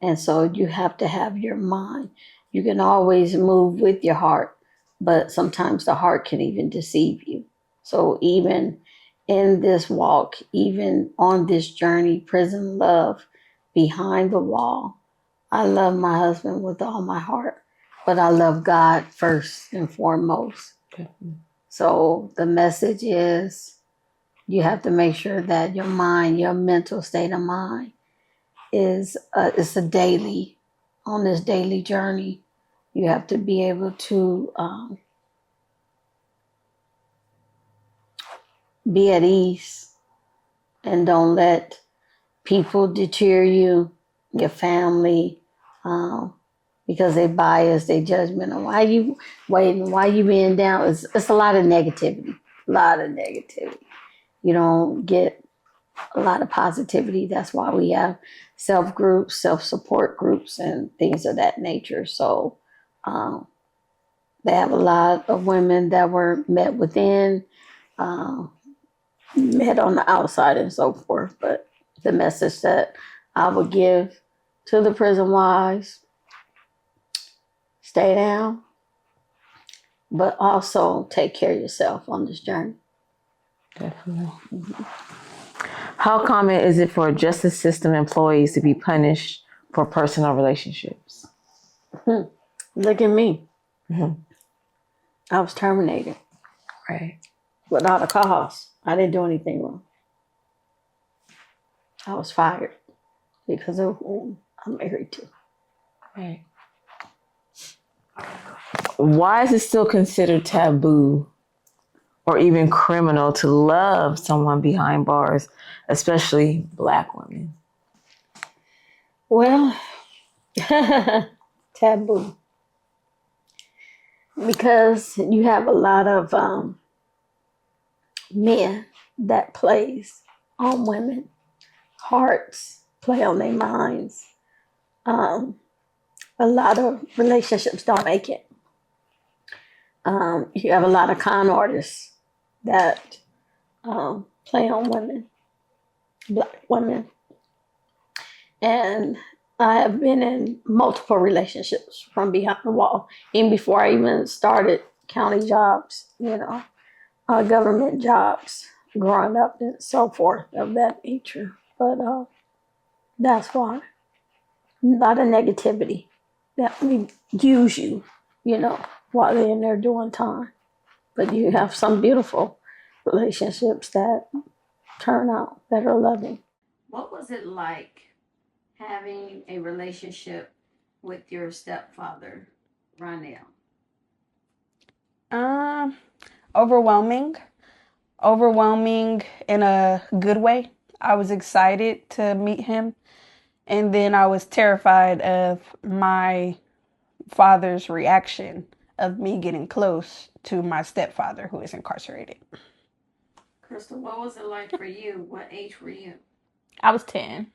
And so you have to have your mind. You can always move with your heart, but sometimes the heart can even deceive you. So even in this walk, even on this journey, prison love, behind the wall, I love my husband with all my heart, but I love God first and foremost. So the message is you have to make sure that your mind, your mental state of mind is it's a daily, on this daily journey. You have to be able to be at ease and don't let people deter you, your family, because they bias, they judgment on why you waiting, why you being down. It's a lot of negativity, You don't get a lot of positivity. That's why we have self groups, self support groups, and things of that nature. So they have a lot of women that were met within, met on the outside, and so forth. But the message that I would give to the prison wives: stay down, but also take care of yourself on this journey. Definitely. How common is it for justice system employees to be punished for personal relationships? Look at me. I was terminated. Right. Without a cause. I didn't do anything wrong. I was fired because of whom I'm married to. Right. Why is it still considered taboo or even criminal to love someone behind bars, especially Black women? Well, taboo. Because you have a lot of men that plays on women. Hearts play on their minds. A lot of relationships don't make it. You have a lot of con artists that play on women, Black women. And I have been in multiple relationships from behind the wall, even before I even started county jobs, government jobs, growing up and so forth of that nature. But that's why. A lot of negativity that we use you, while they're in there doing time. But you have some beautiful relationships that turn out that are loving. What was it like having a relationship with your stepfather, Ronell? Overwhelming in a good way. I was excited to meet him, and then I was terrified of my father's reaction of me getting close to my stepfather who is incarcerated. Crystal, what was it like for you? What age were you? I was 10.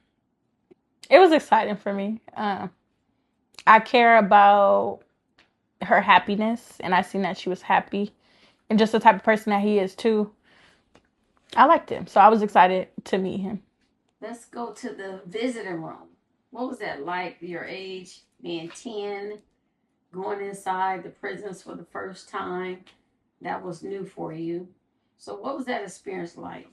It was exciting for me. I care about her happiness, and I seen that she was happy, and just the type of person that he is too. I liked him, so I was excited to meet him. Let's go to the visiting room. What was that like, your age, being 10, going inside the prisons for the first time? That was new for you. So what was that experience like?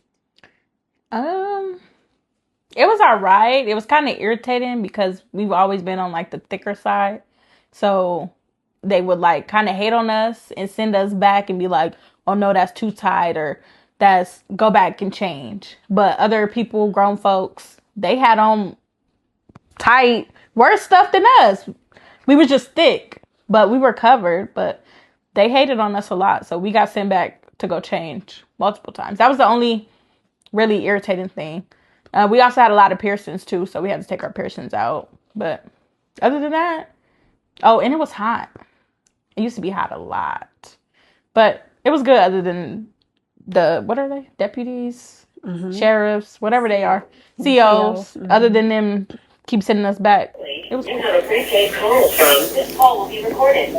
It was all right. It was kind of irritating because we've always been on like the thicker side. So they would like kind of hate on us and send us back and be like, oh no, that's too tight or that's go back and change. But other people, grown folks, they had on tight, worse stuff than us. We was just thick, but we were covered. But they hated on us a lot, so we got sent back to go change multiple times. That was the only really irritating thing. We also had a lot of piercings too, so we had to take our piercings out. But other than that, oh, and it was hot. It used to be hot a lot, but it was good. Other than the, what are they? Deputies, sheriffs, whatever they are, COs. Other than them, keep sending us back. It was cool. You have a prepaid call from. This call will be recorded.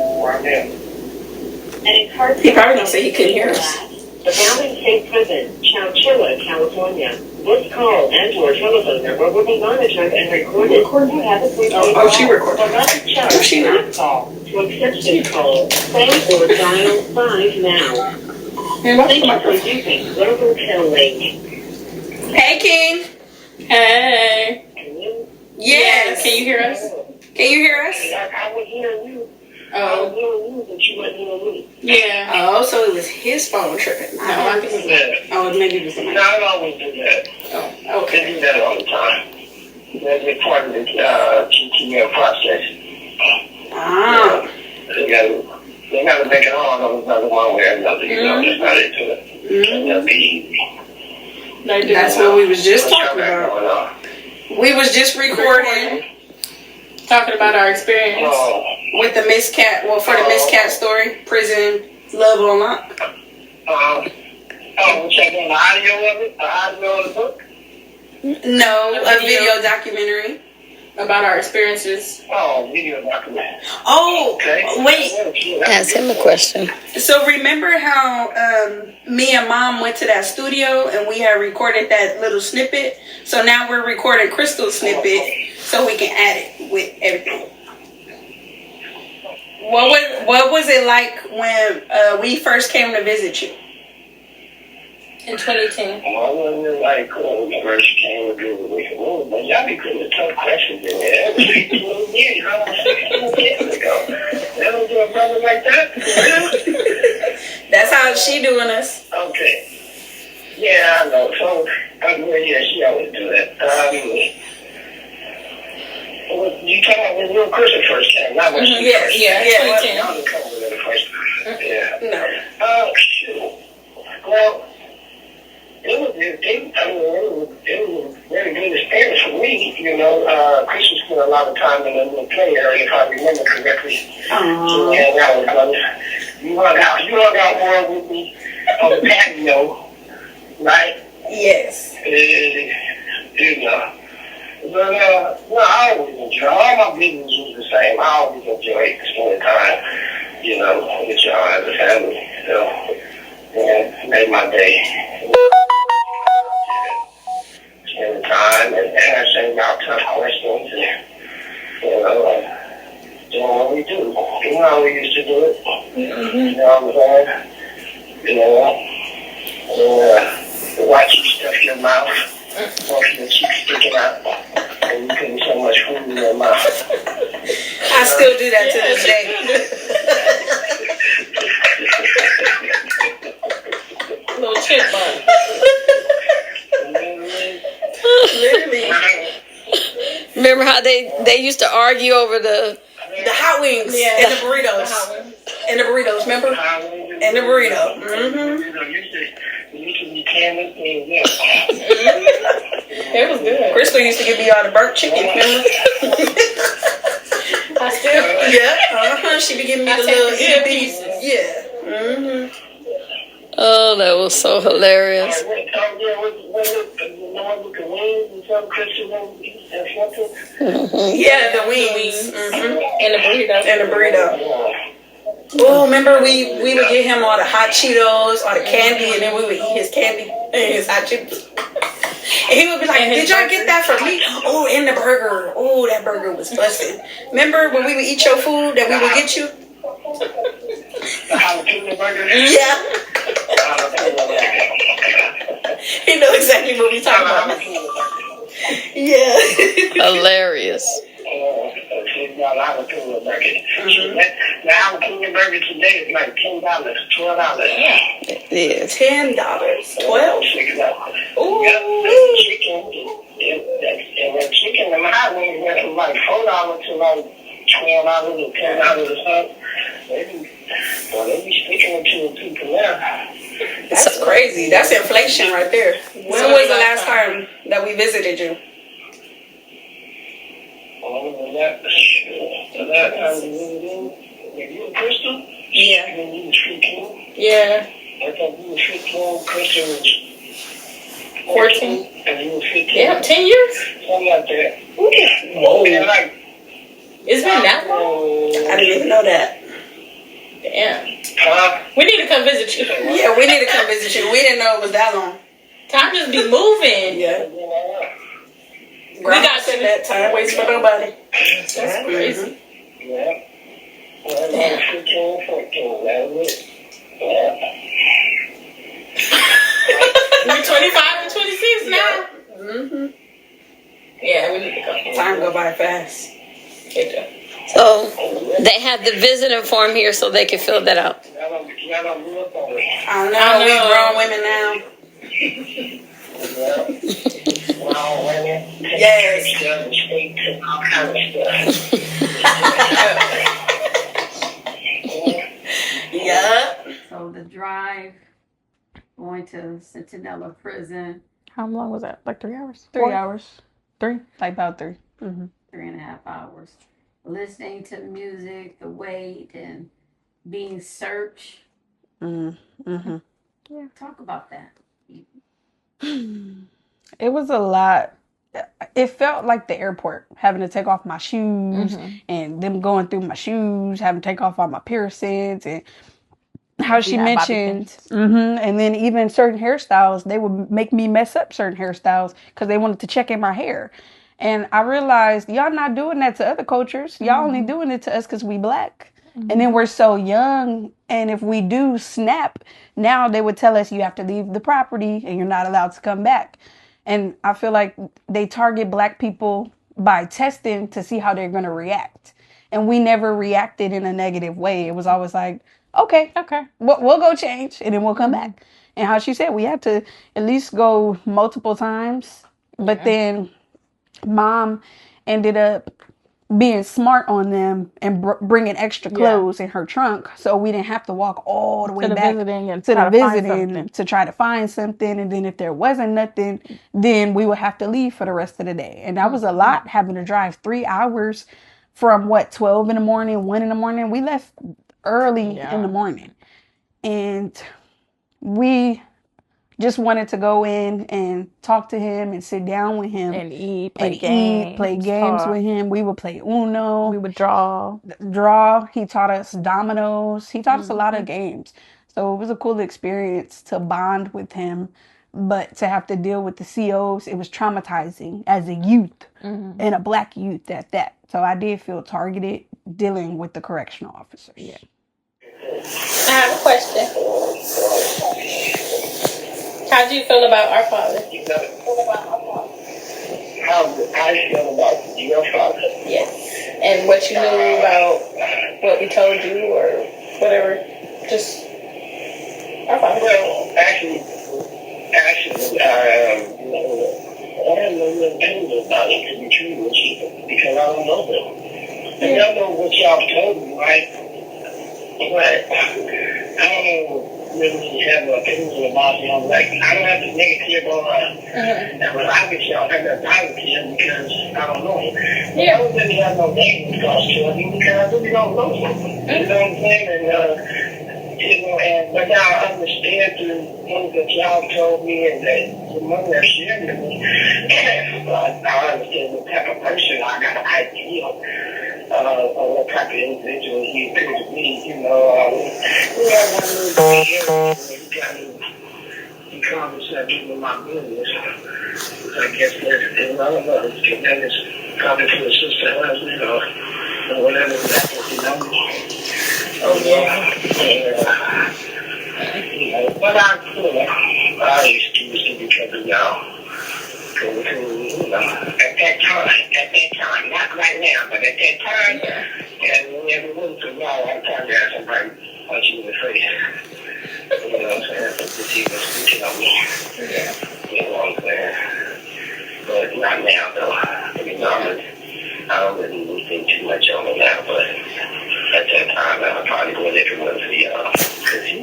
He probably gonna say he couldn't hear us. The Valley State Prison, Chowchilla, California. This call and/or telephone number will be monitored and recorded. You have a prepaid she recorded. Oh, she not. Call. To accept this call, say or dial 5 now. Thank you for using wrongfully. Hey, King. Hey. Can you? Yes. Can you hear us? Can you hear us? I would hear you. Oh. I would hear you, but you wouldn't hear me. Yeah. Oh, so it was his phone tripping. No, I can do that. Oh, maybe it was mine. No, I always do that. Oh, okay. I do that all the time. That's part of the GTL process. Ah. They gotta make it hard on another one way or another. You know, that's not into it. And that'll be easy. That's what we was just talking about. We was just recording, talking about our experience with the Miss Cat. Well, for the Miss Cat story, prison love on lock. We're checking the audio of it, the audio of the book. No, a video documentary about our experiences. Oh, video documentary. Oh, Okay. wait. Ask him a question. So remember how me and Mom went to that studio and we had recorded that little snippet? So now we're recording Crystal's snippet so we can add it with everything. What was it like when we first came to visit you? In 2010. Well, wasn't like when we first came to do the week. Oh, but y'all be putting the tough questions in there. That was 15 years, you know, 16 years ago. They don't do a brother like that? That's how she doing us. Okay. Yeah, I know. So, yeah, she always do that. You talking about when Real Christian first came, not when she first came. Yeah. Y'all didn't come with the first time. Yeah. No. Shoot. Well, it was a very good experience for me. You know, Christian spent a lot of time in the play area, if I remember correctly. And I was you hung out more with me on the patio, right? Yes. You know. But, no, I always enjoy, all my business was the same. I always enjoyed spending time, you know, with y'all as a family. So, and made my day. Spending time and answering about tough questions and, you know, doing what we do. You know how we used to do it. You know what I'm saying? You know, watch you stuff your mouth. Watch your cheeks sticking out. And you putting so much food in your mouth. I still do that to this day. Little chipmunk. Literally. Remember how they used to argue over the hot wings and the burritos. And the burritos, remember? And the burrito. It was good. Crystal used to give me all the burnt chicken, remember? I still. Yeah. She be giving me the little good pieces. Yeah. Oh, that was so hilarious. Yeah, the wings. And the burrito. Oh, remember we would get him all the hot Cheetos, all the candy, and then we would eat his candy and his hot chips. And he would be like, did y'all get that for me? Oh, and the burger. Oh, that burger was busted. Remember when we would eat your food that we would get you? The jalapeno burger? Yeah. He know exactly what we talking about. Yeah. Hilarious. $1 jalapeno burger. The jalapeno burger today is like $10, $12. It is. $10, $12. Ooh. Chicken, and the chicken in my wings went from like $4 to like $12 or $10 or something. They be sticking it to the people now. That's crazy. That's inflation right there. When was the last time that we visited you? That time you were Crystal? Yeah. When you were 15? Yeah. I thought you were 15, Crystal was 14. and you were 15. Yeah, 10 years? Something like that. Whoa. And like, It's been that long? I didn't even know that. Damn. We need to come visit you. Yeah, we need to come visit you. We didn't know it was that long. Time just be moving. Yeah. We got to that time. Waits for nobody. That's crazy. Yeah. Well, 15, 14. That was it. Yeah. We're 25 and 26 now. Mm-hmm. Yeah, we need to go. Time go by fast. So they have the visitor form here so they can fill that out. I know, we grown women now. Yes. Yeah. So the drive going to Centinela Prison, How long was that? Like 3 hours? 3 hours. 3? Like about 3. 3.5 hours. Listening to music, the wait, and being searched. Mm-hmm. Yeah. Talk about that. It was a lot. It felt like the airport, having to take off my shoes and them going through my shoes, having to take off all my piercings, and how she mentioned, and then even certain hairstyles, they would make me mess up certain hairstyles because they wanted to check in my hair. And I realized y'all not doing that to other cultures. Y'all only doing it to us because we black. And then we're so young. And if we do snap, now they would tell us you have to leave the property and you're not allowed to come back. And I feel like they target black people by testing to see how they're going to react. And we never reacted in a negative way. It was always like, okay, we'll go change and then we'll come back. And how she said, we had to at least go multiple times. But then Mom ended up being smart on them and bringing extra clothes in her trunk, so we didn't have to walk all the way back to the visiting to try to find something. And then if there wasn't nothing, then we would have to leave for the rest of the day. And that was a lot, having to drive 3 hours from 12 in the morning, 1 in the morning. We left early in the morning, and we just wanted to go in and talk to him and sit down with him and eat, play games with him. We would play Uno. We would draw. He taught us dominoes. He taught us a lot of games. So it was a cool experience to bond with him. But to have to deal with the COs, it was traumatizing as a youth and a black youth at that. So I did feel targeted dealing with the correctional officers. Yeah. I have a question. How do you feel about our father? How I feel about your father? Yes. And what you knew about what we told you or whatever? Just our father. Well, actually, I don't know what things about it to be true with you because I don't know them. And I know what y'all told me, right? But I don't really have an opinion about them. Like, I don't have the negative on and when I get y'all have that positive because I don't know him. I don't really have no negative thoughts to him because I really don't know him. You know what I'm saying? But now I understand the things that y'all told me and that the money that shared with me. I understand what type of person I got an idea of what type of individual he appears to be. You know, we have one little area he conversated with my business. I guess there's none of us. And then it's talking to his sister husband or whatever that you know. Oh, yeah. But I excuse it because of y'all. You know, at that time, not right now, but at that time, and we ever went through all that time, there's somebody punch you in the face. You know what I'm saying? To see what's speaking on me. You know what I'm saying? But not now, though. You know, I don't really think too much on it now, but at that time, I would probably go everyone to y'all. Because he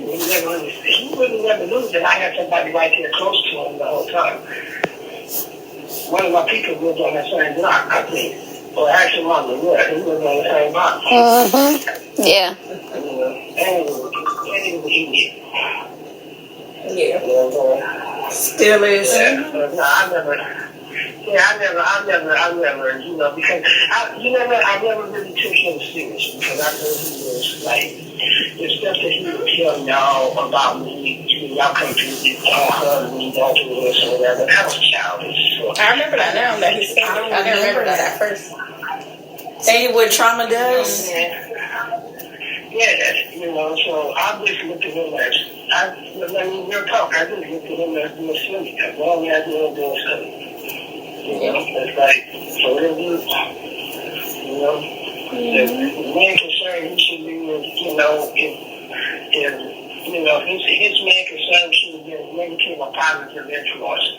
really never knew that I had somebody right there close to him the whole time. One of my people lived on that same block, I think. Or actually, on the left, he lived on the same block. Yeah. And he was an idiot. Yeah. You know what I'm saying? Still is. No, I never, you know, because, you know what, I never really took him serious because I knew he was, like, the stuff that he would tell y'all about me, y'all come to me, don't hug me, don't do this or whatever, that was childish. So, I remember that now that he said it. I didn't remember that at first. See what trauma does? Yeah, you know, so I just looked at him as, real talk, I just looked at him as being silly, as long as he was doing silly. You know, it's like, for real, you know, the main concern he should be is, you know, if you know, his main concern should be a negative or positive influence.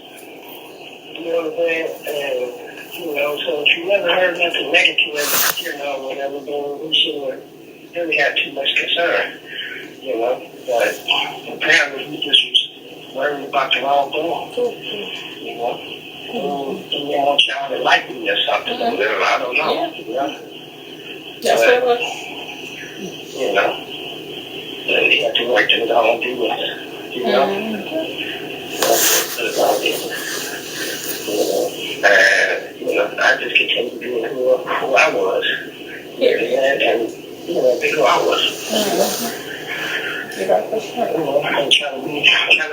You know what I'm saying? And, you know, so if you never heard nothing negative, you know, whatever, then he shouldn't really have too much concern, you know, but apparently he just was worried about the wrong thing, you know. You know, child that like me or something, or whatever, I don't know. You know? That's what it was. You know, so he had to work to his own doing, you know. That's all it is. You know, I just continued being who I was. And you know, be who I was. You know, I'm trying to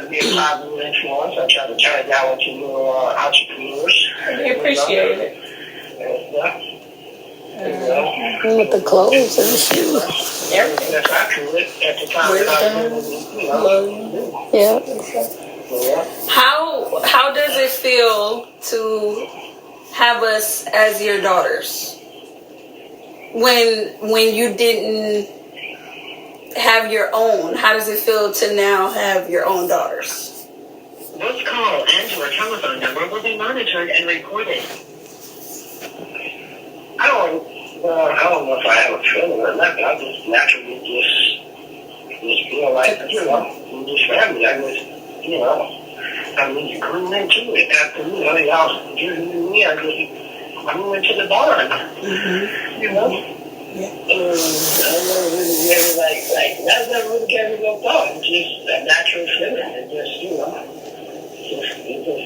be a positive influence. I'm trying to turn y'all into little entrepreneurs. We appreciate it. With the clothes and the shoes. Everything. That's accurate at the time. Yeah. How does it feel to have us as your daughters when you didn't have your own? How does it feel to now have your own daughters? This call and your telephone number will be monitored and recorded. I don't know if I have a feeling or nothing. I just naturally just feel like, you know, this family. I just, you know, I just grew into it after, you know, y'all giving me, I grew into the barn. You know? Yeah. I never like that never really gave me no thought. It's just a natural feeling. It just, you know, it just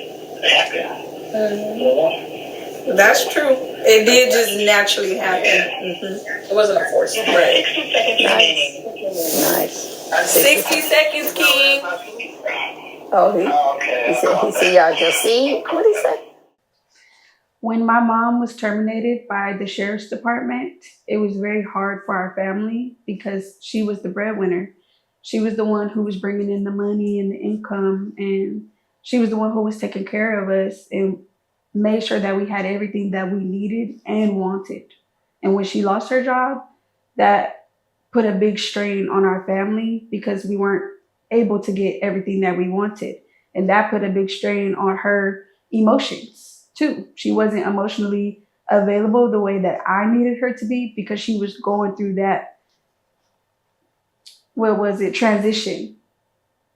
happened. You know? That's true. It did just naturally happen. It wasn't a force. Right. 60 seconds remaining. Nice. 60 seconds, King. Oh, he said y'all just see? What did he say? When my mom was terminated by the sheriff's department, it was very hard for our family because she was the breadwinner. She was the one who was bringing in the money and the income, and she was the one who was taking care of us and made sure that we had everything that we needed and wanted. And when she lost her job, that put a big strain on our family because we weren't able to get everything that we wanted. And that put a big strain on her emotions too. She wasn't emotionally available the way that I needed her to be because she was going through that, transition,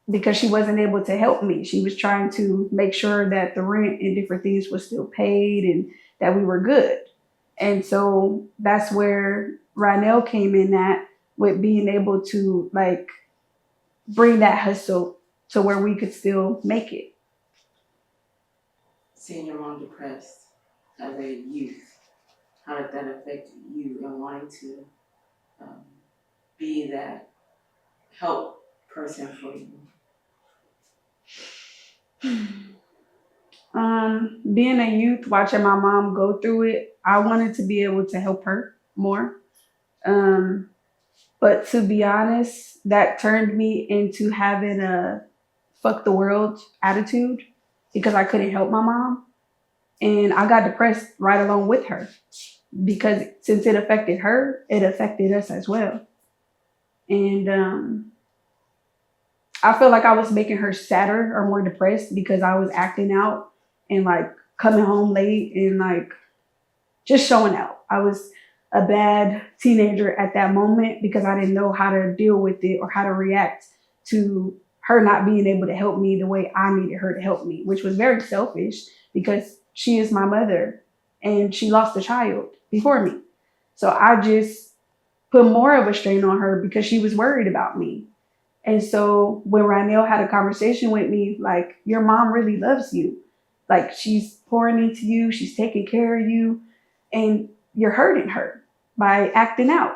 because she wasn't able to help me. She was trying to make sure that the rent and different things was still paid and that we were good. And so that's where Rynell came in at, with being able to like bring that hustle to where we could still make it. Seeing your mom depressed as a youth, how did that affect you and wanting to be that help person for you? Being a youth, watching my mom go through it, I wanted to be able to help her more. But to be honest, that turned me into having a fuck the world attitude because I couldn't help my mom. And I got depressed right along with her because since it affected her, it affected us as well. And I feel like I was making her sadder or more depressed because I was acting out and like coming home late and like just showing out. I was a bad teenager at that moment because I didn't know how to deal with it or how to react to her not being able to help me the way I needed her to help me, which was very selfish because she is my mother and she lost a child before me. So I just put more of a strain on her because she was worried about me. And so when Rynell had a conversation with me, like, your mom really loves you. Like, she's pouring into you, she's taking care of you, and you're hurting her by acting out.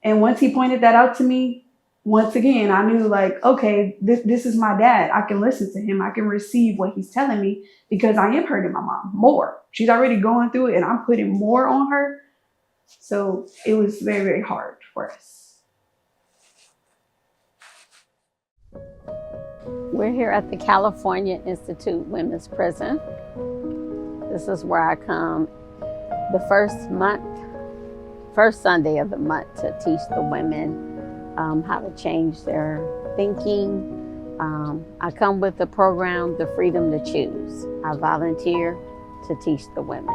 And once he pointed that out to me, once again, I knew, like, okay, this is my dad. I can listen to him. I can receive what he's telling me because I am hurting my mom more. She's already going through it and I'm putting more on her. So it was very, very hard for us. We're here at the California Institute Women's Prison. This is where I come the first Sunday of the month to teach the women how to change their thinking. I come with the program, The Freedom to Choose. I volunteer to teach the women.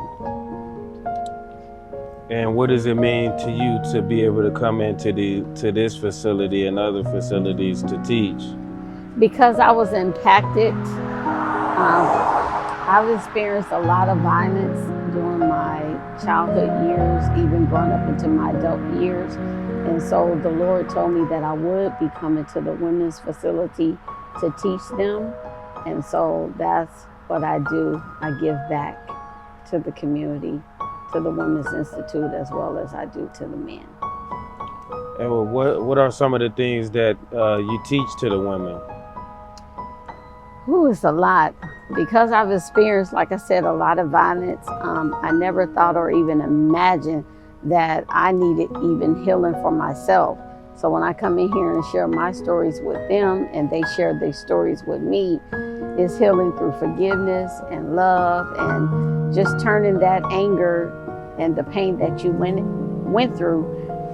And what does it mean to you to be able to come into this facility and other facilities to teach? Because I was impacted, I've experienced a lot of violence during my childhood years, even growing up into my adult years. And so the Lord told me that I would be coming to the women's facility to teach them. And so that's what I do. I give back to the community, to the Women's Institute, as well as I do to the men. And what are some of the things that you teach to the women? Ooh, it's a lot. Because I've experienced, like I said, a lot of violence, I never thought or even imagined that I needed even healing for myself. So when I come in here and share my stories with them and they share their stories with me, it's healing through forgiveness and love and just turning that anger and the pain that you went through,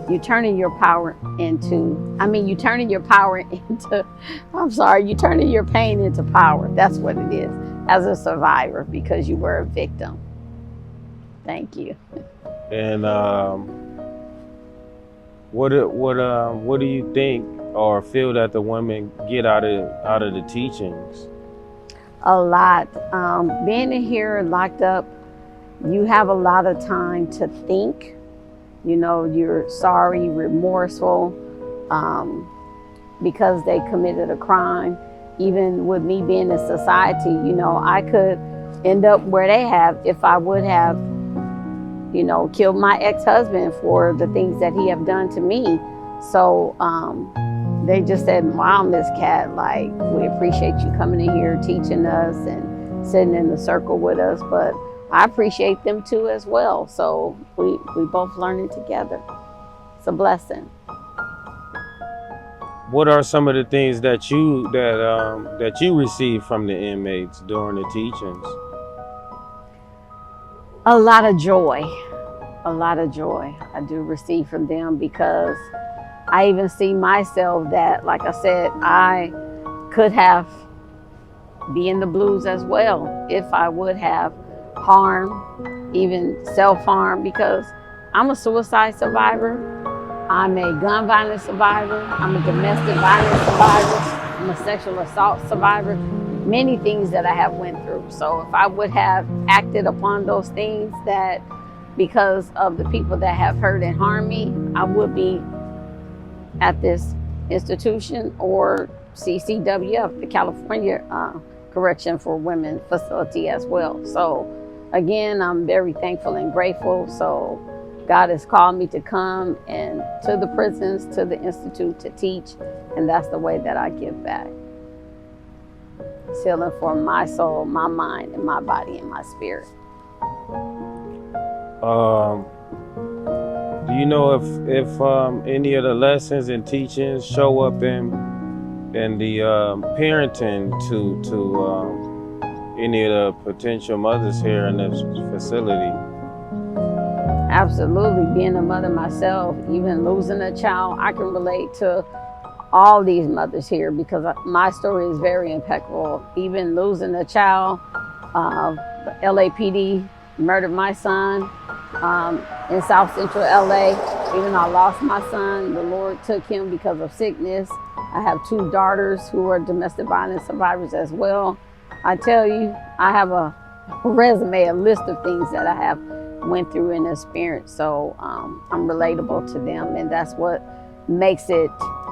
you're turning your pain into power. That's what it is, as a survivor, because you were a victim. Thank you. And what do you think or feel that the women get out of the teachings? A lot. Being in here locked up, you have a lot of time to think. You know, you're sorry, remorseful, because they committed a crime. Even with me being in society, you know, I could end up where they have if I would have, you know, killed my ex-husband for the things that he have done to me. So they just said, wow, Miss Cat, like, we appreciate you coming in here teaching us and sitting in the circle with us, but I appreciate them too as well. So we both learning together. It's a blessing. What are some of the things that you receive from the inmates during the teachings? A lot of joy. A lot of joy I do receive from them, because I even see myself that, like I said, I could have be in the blues as well if I would have harm, even self-harm, because I'm a suicide survivor, I'm a gun violence survivor, I'm a domestic violence survivor, I'm a sexual assault survivor, many things that I have went through. So if I would have acted upon those things, that because of the people that have hurt and harmed me, I would be at this institution or CCWF, the California Correction for Women facility as well. So again, I'm very thankful and grateful. So God has called me to come and to the prisons, to the institute to teach, and that's the way that I give back. It's healing for my soul, my mind, and my body and my spirit. Do you know if any of the lessons and teachings show up in the parenting any of the potential mothers here in this facility. Absolutely. Being a mother myself, even losing a child, I can relate to all these mothers here because my story is very impeccable. Even losing a child, the LAPD murdered my son in South Central LA. Even though I lost my son, the Lord took him because of sickness. I have 2 daughters who are domestic violence survivors as well. I tell you, I have a resume, a list of things that I have went through and experienced. So I'm relatable to them, and that's what makes it,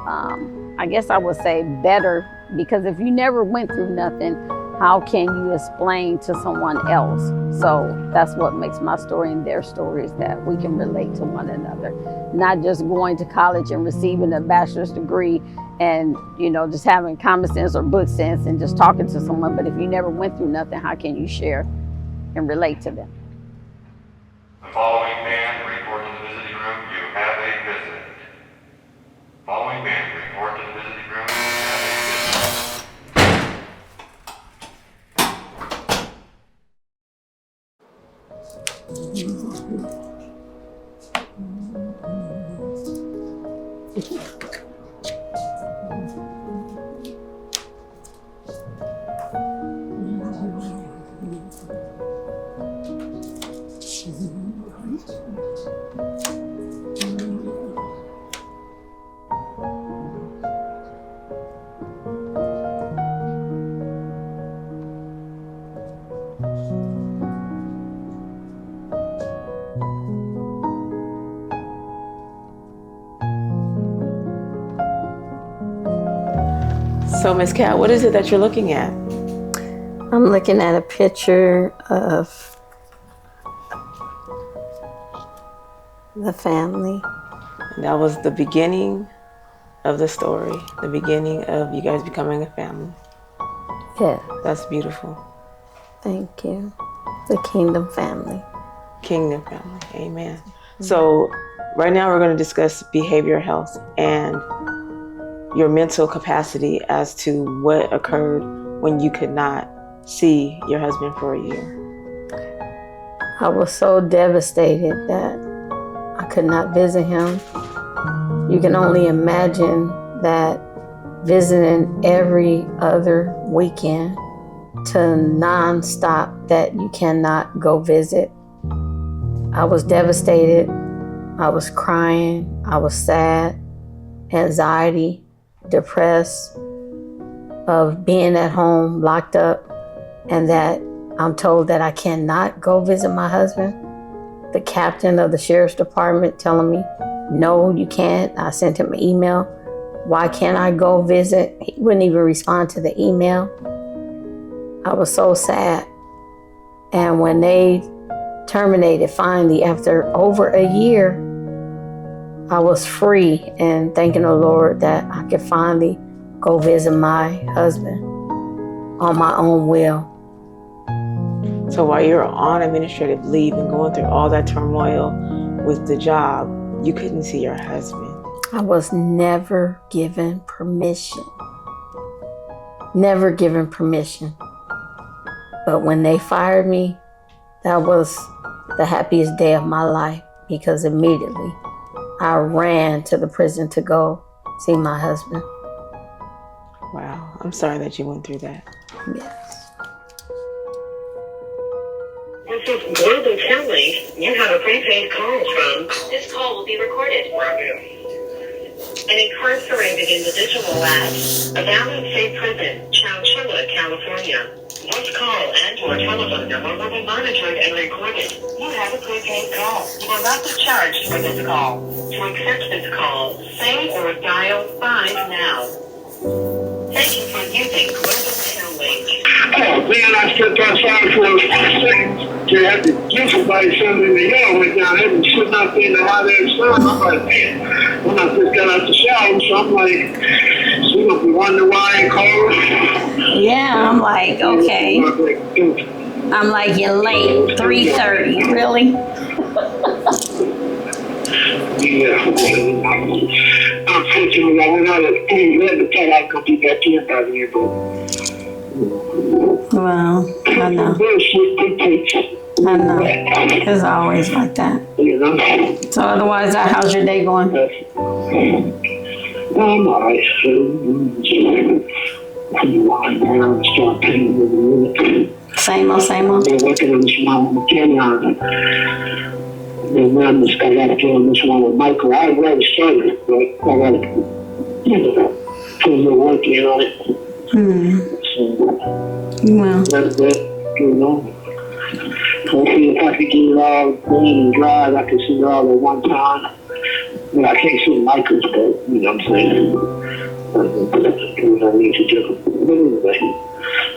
I guess I would say, better. Because if you never went through nothing, how can you explain to someone else? So that's what makes my story and their stories, that we can relate to one another. Not just going to college and receiving a bachelor's degree and, you know, just having common sense or book sense and just talking to someone. But if you never went through nothing, how can you share and relate to them? The following man report to the visiting room. You have a visit. Following man report to the visiting room. You have a visit. So, Miss Cat, what is it that you're looking at? I'm looking at a picture of the family. And that was the beginning of the story, the beginning of you guys becoming a family. Yeah, That's beautiful. thank you. The Kingdom family. Kingdom family. Amen. So, right now we're going to discuss behavioral health and your mental capacity as to what occurred when you could not see your husband for a year. I was so devastated that I could not visit him. You can only imagine that visiting every other weekend to non-stop that you cannot go visit. I was devastated. I was crying. I was sad, anxiety, depressed of being at home locked up, and that I'm told that I cannot go visit my husband. The captain of the sheriff's department telling me, no, you can't. I sent him an email. Why can't I go visit? He wouldn't even respond to the email. I was so sad. And when they terminated finally after over a year, I was free and thanking the Lord that I could finally go visit my husband on my own will. So while you're on administrative leave and going through all that turmoil with the job, you couldn't see your husband. I was never given permission. Never given permission. But when they fired me, that was the happiest day of my life, because immediately I ran to the prison to go see my husband. Wow, I'm sorry that you went through that. Yes. This is Global Telly. You have a prepaid call from. This call will be recorded. An incarcerated individual at a Valley State Prison, Chowchilla, California. This call and your telephone number will be monitored and recorded. You have a prepaid call. You will not be charged for this call. To accept this call, say or dial 5 now. Thank you for using Global Telly. Oh, man, I stepped outside for a second to have to give somebody something in the yard. Went down there and sitting out there in the hot air sun. I'm like, man, when I just got out the shower, so I'm like, so you gonna be wondering why I ain't calling? Yeah, I'm like, okay. I'm like, you're late, 3:30, really? Yeah, unfortunately, I went out at 3 to tell I could be back in by the end, but. Well, I know. Some bullshit dictates. I know. It's always like that. You know? So otherwise, how's your day going? I'm alright. I'm lying down and start painting with a minute. Same old, same old. I've been working on this one with Cameron. And then I got to get on this one with Michael. I already started, but I got to, put a little work in on it. So, Well, that's it, you know. Hopefully, if I could get it all done and dry, I can see it all at one time. Well, I can't see Michael's, but you know what I'm saying. Do what I need to do. But anyway,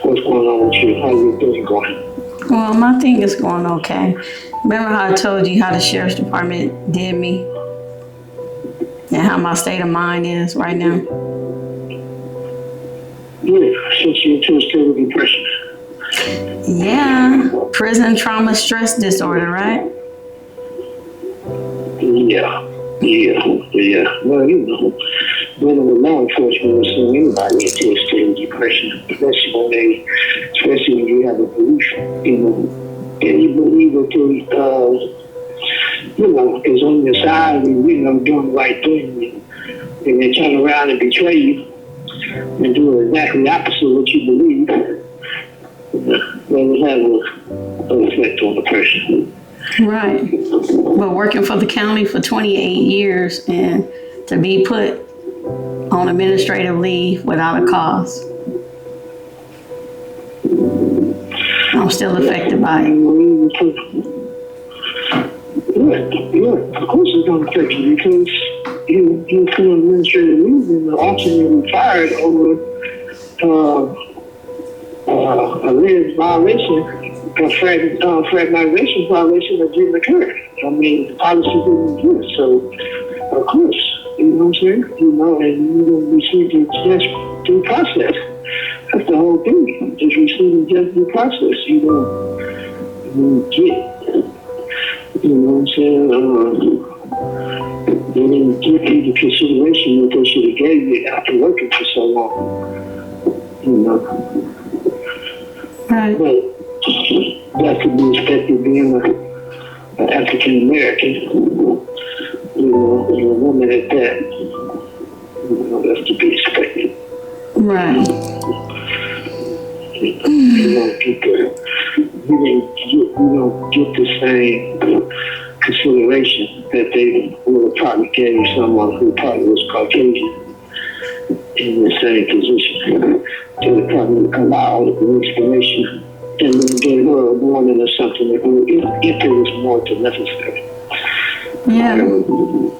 what's going on with you? How your day going? well, my thing is going okay. Remember how I told you how the sheriff's department did me? And how my state of mind is right now? Yeah, since you're into a state of depression. Yeah, prison trauma stress disorder, right? Yeah. Well, you know, dealing with law enforcement will send anybody into a state of depression, especially when you have a belief, you know, and you believe that they, you know, is on your side and, you know, doing the right thing, and they turn around and betray you and do exactly the opposite of what you believe, that will have an effect on the person. Right. But working for the county for 28 years and to be put on administrative leave without a cause. I'm still affected by it. Yeah, of course it's going to affect you because you put on administrative leave and ultimately fired over alleged violation, a fragmentation violation that didn't occur. I mean, the policy didn't exist, so of course, you know what I'm saying? You know, and you're going to receive the just due process. That's the whole thing, just receiving just due process. You don't get, you know what I'm saying? They didn't give you the consideration that they should have gave you after working for so long. You know. Right. But that could be expected being an African American, you know, and a woman at that. You know, that's to be expected. Right. You don't get the same consideration that they would have probably gave someone who probably was Caucasian in the same position. They would probably allow an explanation and then gave her a warning or something if it was more than necessary. Yeah.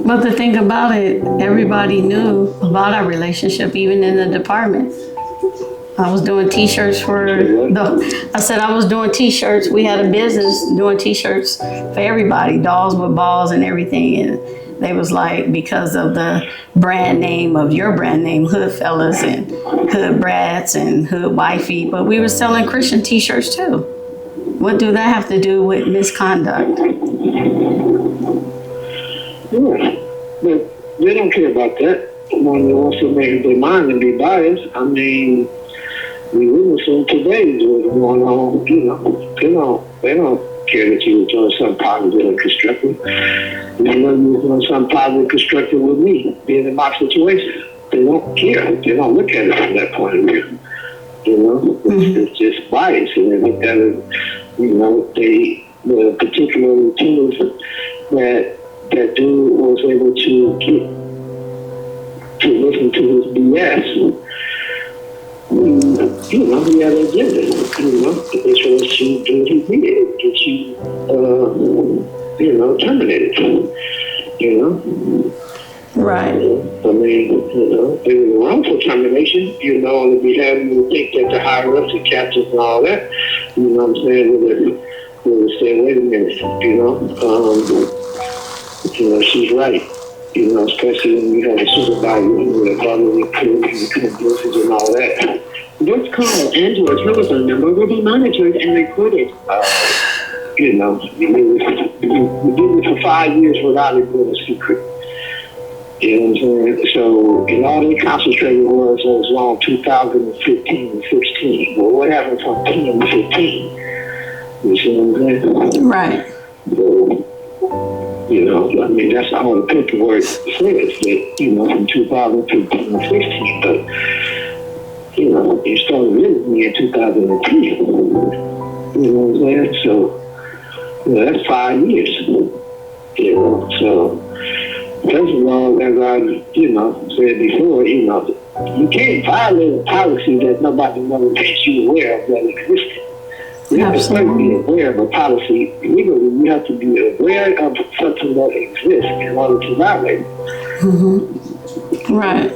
But the thing about it, everybody knew about our relationship, even in the department. I was doing t-shirts I was doing t-shirts. We had a business doing t-shirts for everybody, dolls with balls and everything. And they was like, because of the brand name of your brand name, Hood Fellas and Hood Brats and Hood Wifey, but we were selling Christian t-shirts too. What do that have to do with misconduct? Yeah, but they don't care about that. When they also make their mind and be biased, I mean, we witnessing today what's going on, you know, they don't care that you were doing something positive and constructive. They know you were doing something positive and constructive with me, being in my situation. They don't care. They don't look at it from that point of view. You know, it's just bias, and they look at it, you know, the particular routines that dude was able to get to listen to his BS. You know, he had an agenda. You know, this was to do what he did, get you know, terminated. You know. Right. I mean, you know, it was wrongful termination. You know, and we have you think that the higher ups, the captains, and all that. You know what I'm saying? With say, wait a minute. You know, she's right. You know, especially when you have a supervisor with a bodily inclusions and all that. This call and your telephone number will be monitored and recorded. You know, we did it for 5 years without it being a secret. You know what I'm saying? So, and all they concentrated was on 2015 and 16. Well, what happened from 10 to 15? You see what I'm saying? Right. So, you know, I mean, that's all the paperwork says, that, you know, from 2015 and 16. But, you know, you started visiting me in 2010. You know what I'm saying? So, you know, that's 5 years. You know, so, first of all, as I, you know, said before, you know, you can't violate a policy that nobody never makes you aware of that existed. You have to first be aware of a policy. Legally, you have to be aware of something that exists in order to violate it. Mm-hmm. Right.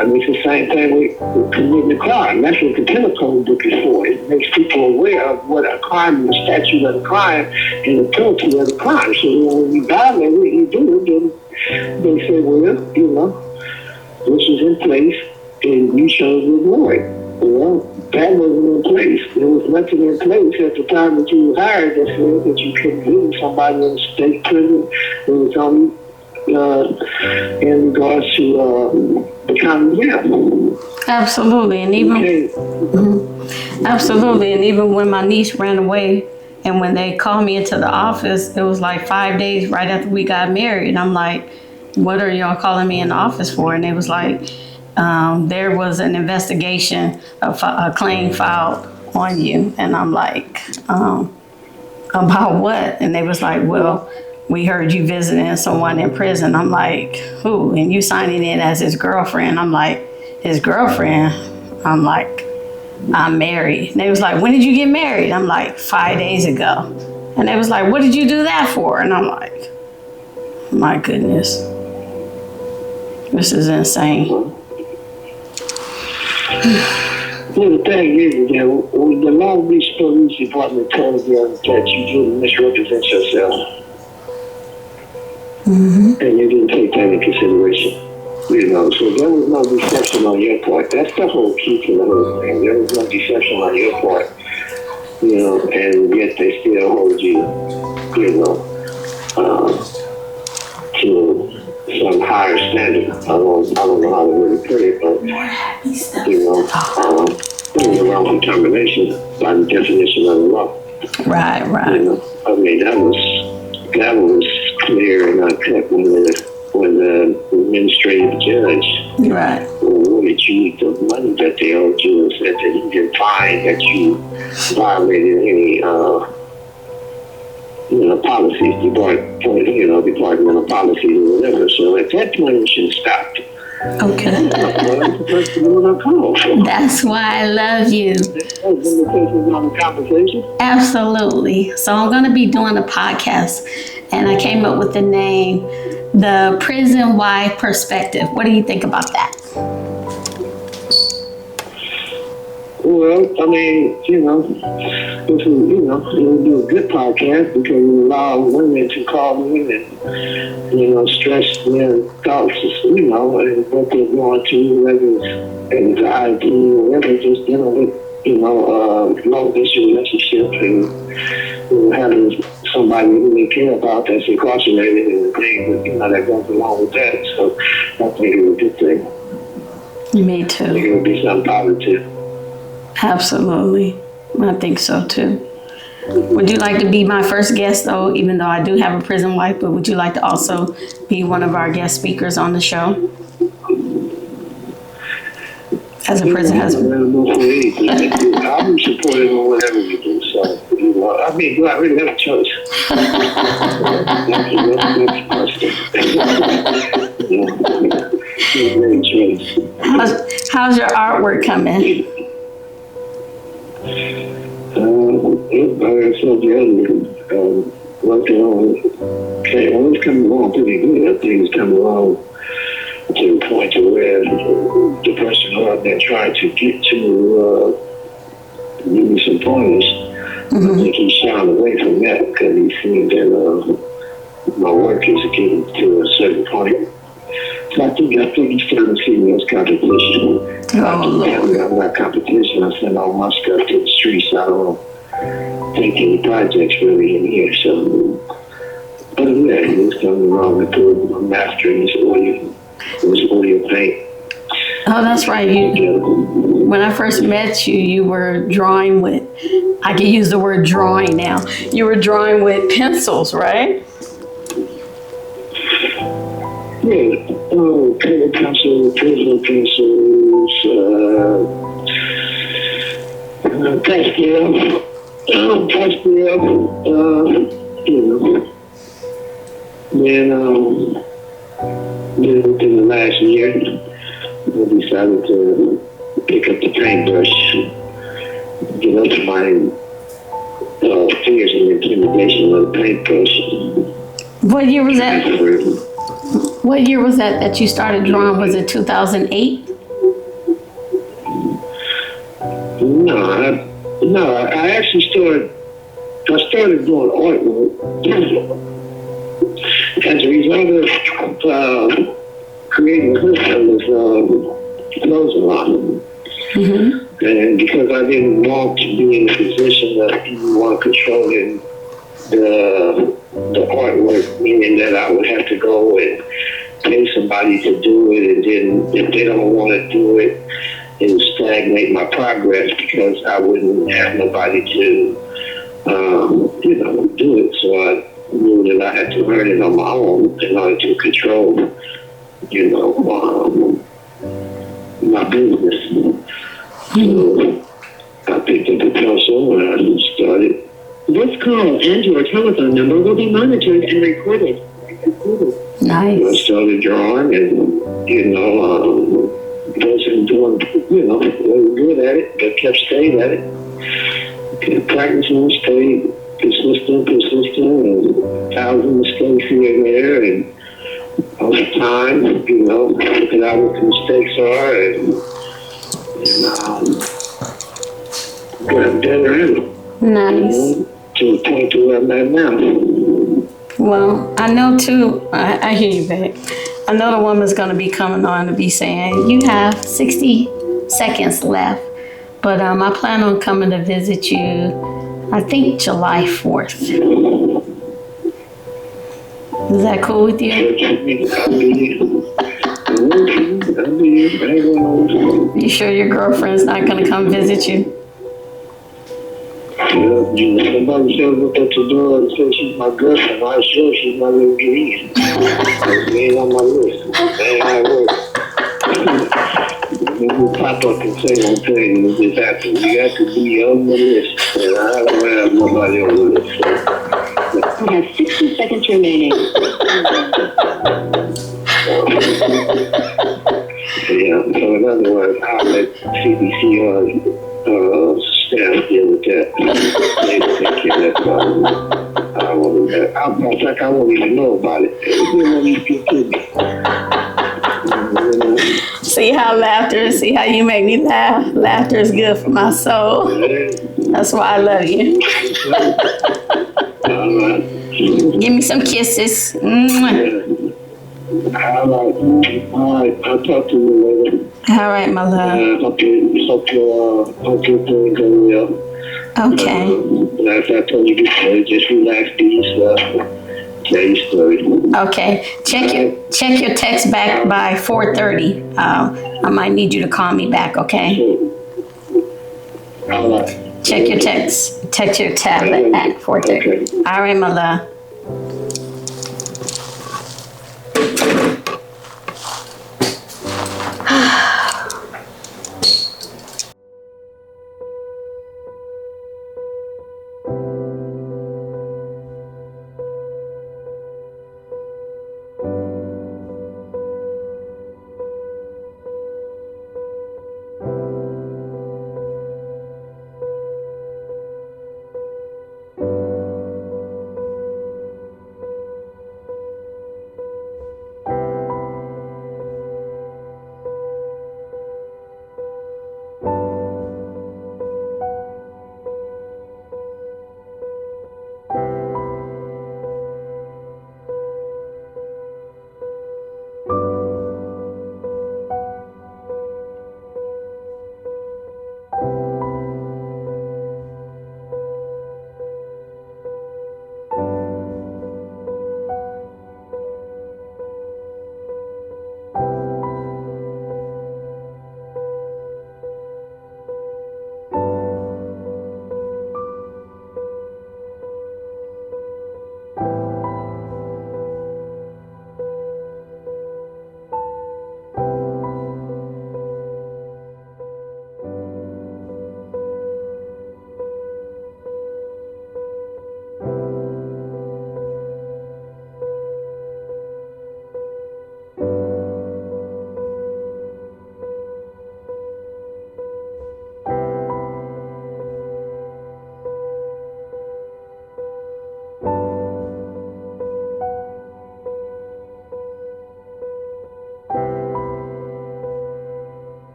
I mean, it's the same thing with committing a crime. That's what the penal code book is for. It makes people aware of what a crime, the statute of the crime, and the penalty of the crime. So when you violate it, you do it, then they say, well, you know, this is in place, and you chose to ignore it. Well, that wasn't in place. There was nothing in place at the time that you were hired that said that you couldn't visit somebody in a state prison. It was only in regards to the county jail. Absolutely, and even absolutely, and even when my niece ran away, and when they called me into the office, it was like 5 days right after we got married. And I'm like, "What are y'all calling me in the office for?" And it was like, there was an investigation, a claim filed on you, and I'm like, about what? And they was like, well, we heard you visiting someone in prison. I'm like, who? And you signing in as his girlfriend. I'm like, his girlfriend? I'm like, I'm married. And they was like, when did you get married? I'm like, 5 days ago. And they was like, what did you do that for? And I'm like, my goodness, this is insane. Well, the thing is, you know, when the Long Beach Police Department told you that you didn't misrepresent yourself, and you didn't take that into consideration, you know, so there was no deception on your part. That's the whole key to the whole thing. There was no deception on your part, you know, and yet they still hold you, you know, to some higher standard. I don't know how to really put it, but, you know, it was a wrongful termination by the definition of the law. Right. You know, I mean, that was clear and uncut when the administrative judge awarded you the money that they owed you and said that he didn't find that you violated any policies, departmental policies or whatever. So at that point, it should have stopped. Okay. That's why I love you. Absolutely. So I'm going to be doing a podcast, and I came up with the name, The Prison Wife Perspective. What do you think about that? Well, I mean, it would be a good podcast because it would allow women to call in and, stress their thoughts, and what they're going through, whether it's anxiety or whatever, just dealing with, long-distance relationship and having somebody who they care about that's incarcerated and things, that goes along with that. So I think it was a good thing. Me too. I think it would be something positive. Absolutely. I think so too. Would you like to be my first guest though, even though I do have a prison wife, but would you like to also be one of our guest speakers on the show? As a prison husband. I'll be supportive of whatever you do, so, do I really have a choice? How's your artwork coming? Like I said earlier, working on it's coming along pretty good. I think it's coming along to the point to where the person who I've been trying to get to give me some pointers, I think he's shying away from that because he's seen that my work is getting to a certain point. So I think he's starting to see me as competition. I'm not competition. I send all my stuff to the streets. I don't take any projects really in here. So, but yeah, he's coming along with I'm mastering this audio. It was oil paint. Oh, that's right. When I first met you, you were drawing with, I can use the word drawing now. You were drawing with pencils, right? Yeah, color pencils, pencils, pastel, you know. Then within the last year, I decided to pick up the paintbrush, get up to my fears and intimidation of the paintbrush. What year was that? What year was that you started drawing? Was it 2008? No, I actually started doing artwork as a result of creating a hood clothes line. Mm-hmm. And because I didn't want to be in the position of anyone controlling the artwork, meaning that I would have to go and pay somebody to do it, and then if they don't want to do it, it would stagnate my progress because I wouldn't have nobody to, do it. So I knew that I had to learn it on my own in order to control, my business. So I picked up the pencil and I started. This call and your telephone number will be monitored and recorded. Nice. I started drawing and, wasn't doing, wasn't good at it, but kept staying at it. Kept practicing, stayed persistent, and thousand mistakes here and there, and over time, figured out what the mistakes are, and got better at it. Nice. To the point to where I'm at now. Well, I know too, I hear you, babe. I know the woman's going to be coming on to be saying, you have 60 seconds left. But I plan on coming to visit you, I think July 4th. Is that cool with you? You sure your girlfriend's not going to come visit you? Somebody said look at your door and said she's my girlfriend. I'm sure she's not going to get in. She ain't on my list. That ain't how it works. When you pop up and say one thing and it just happens, you got to be on the list. And I don't have nobody on the list. You have 60 seconds remaining. Yeah, so in other words, I'll let CDCR staff deal with that. They take care of that problem. I won't I won't even know about it. See how you make me laugh? Laughter is good for my soul. That's why I love you. All right. Give me some kisses. Mwah. All right. I'll talk to you later. All right, my love. Hope your thing go well. Okay. As I told you before, just relax, do your stuff, tell your story. Okay. Check your text back by 4:30. I might need you to call me back. Okay. All right. Check your text. Check your tablet at 4:30. All right, my love.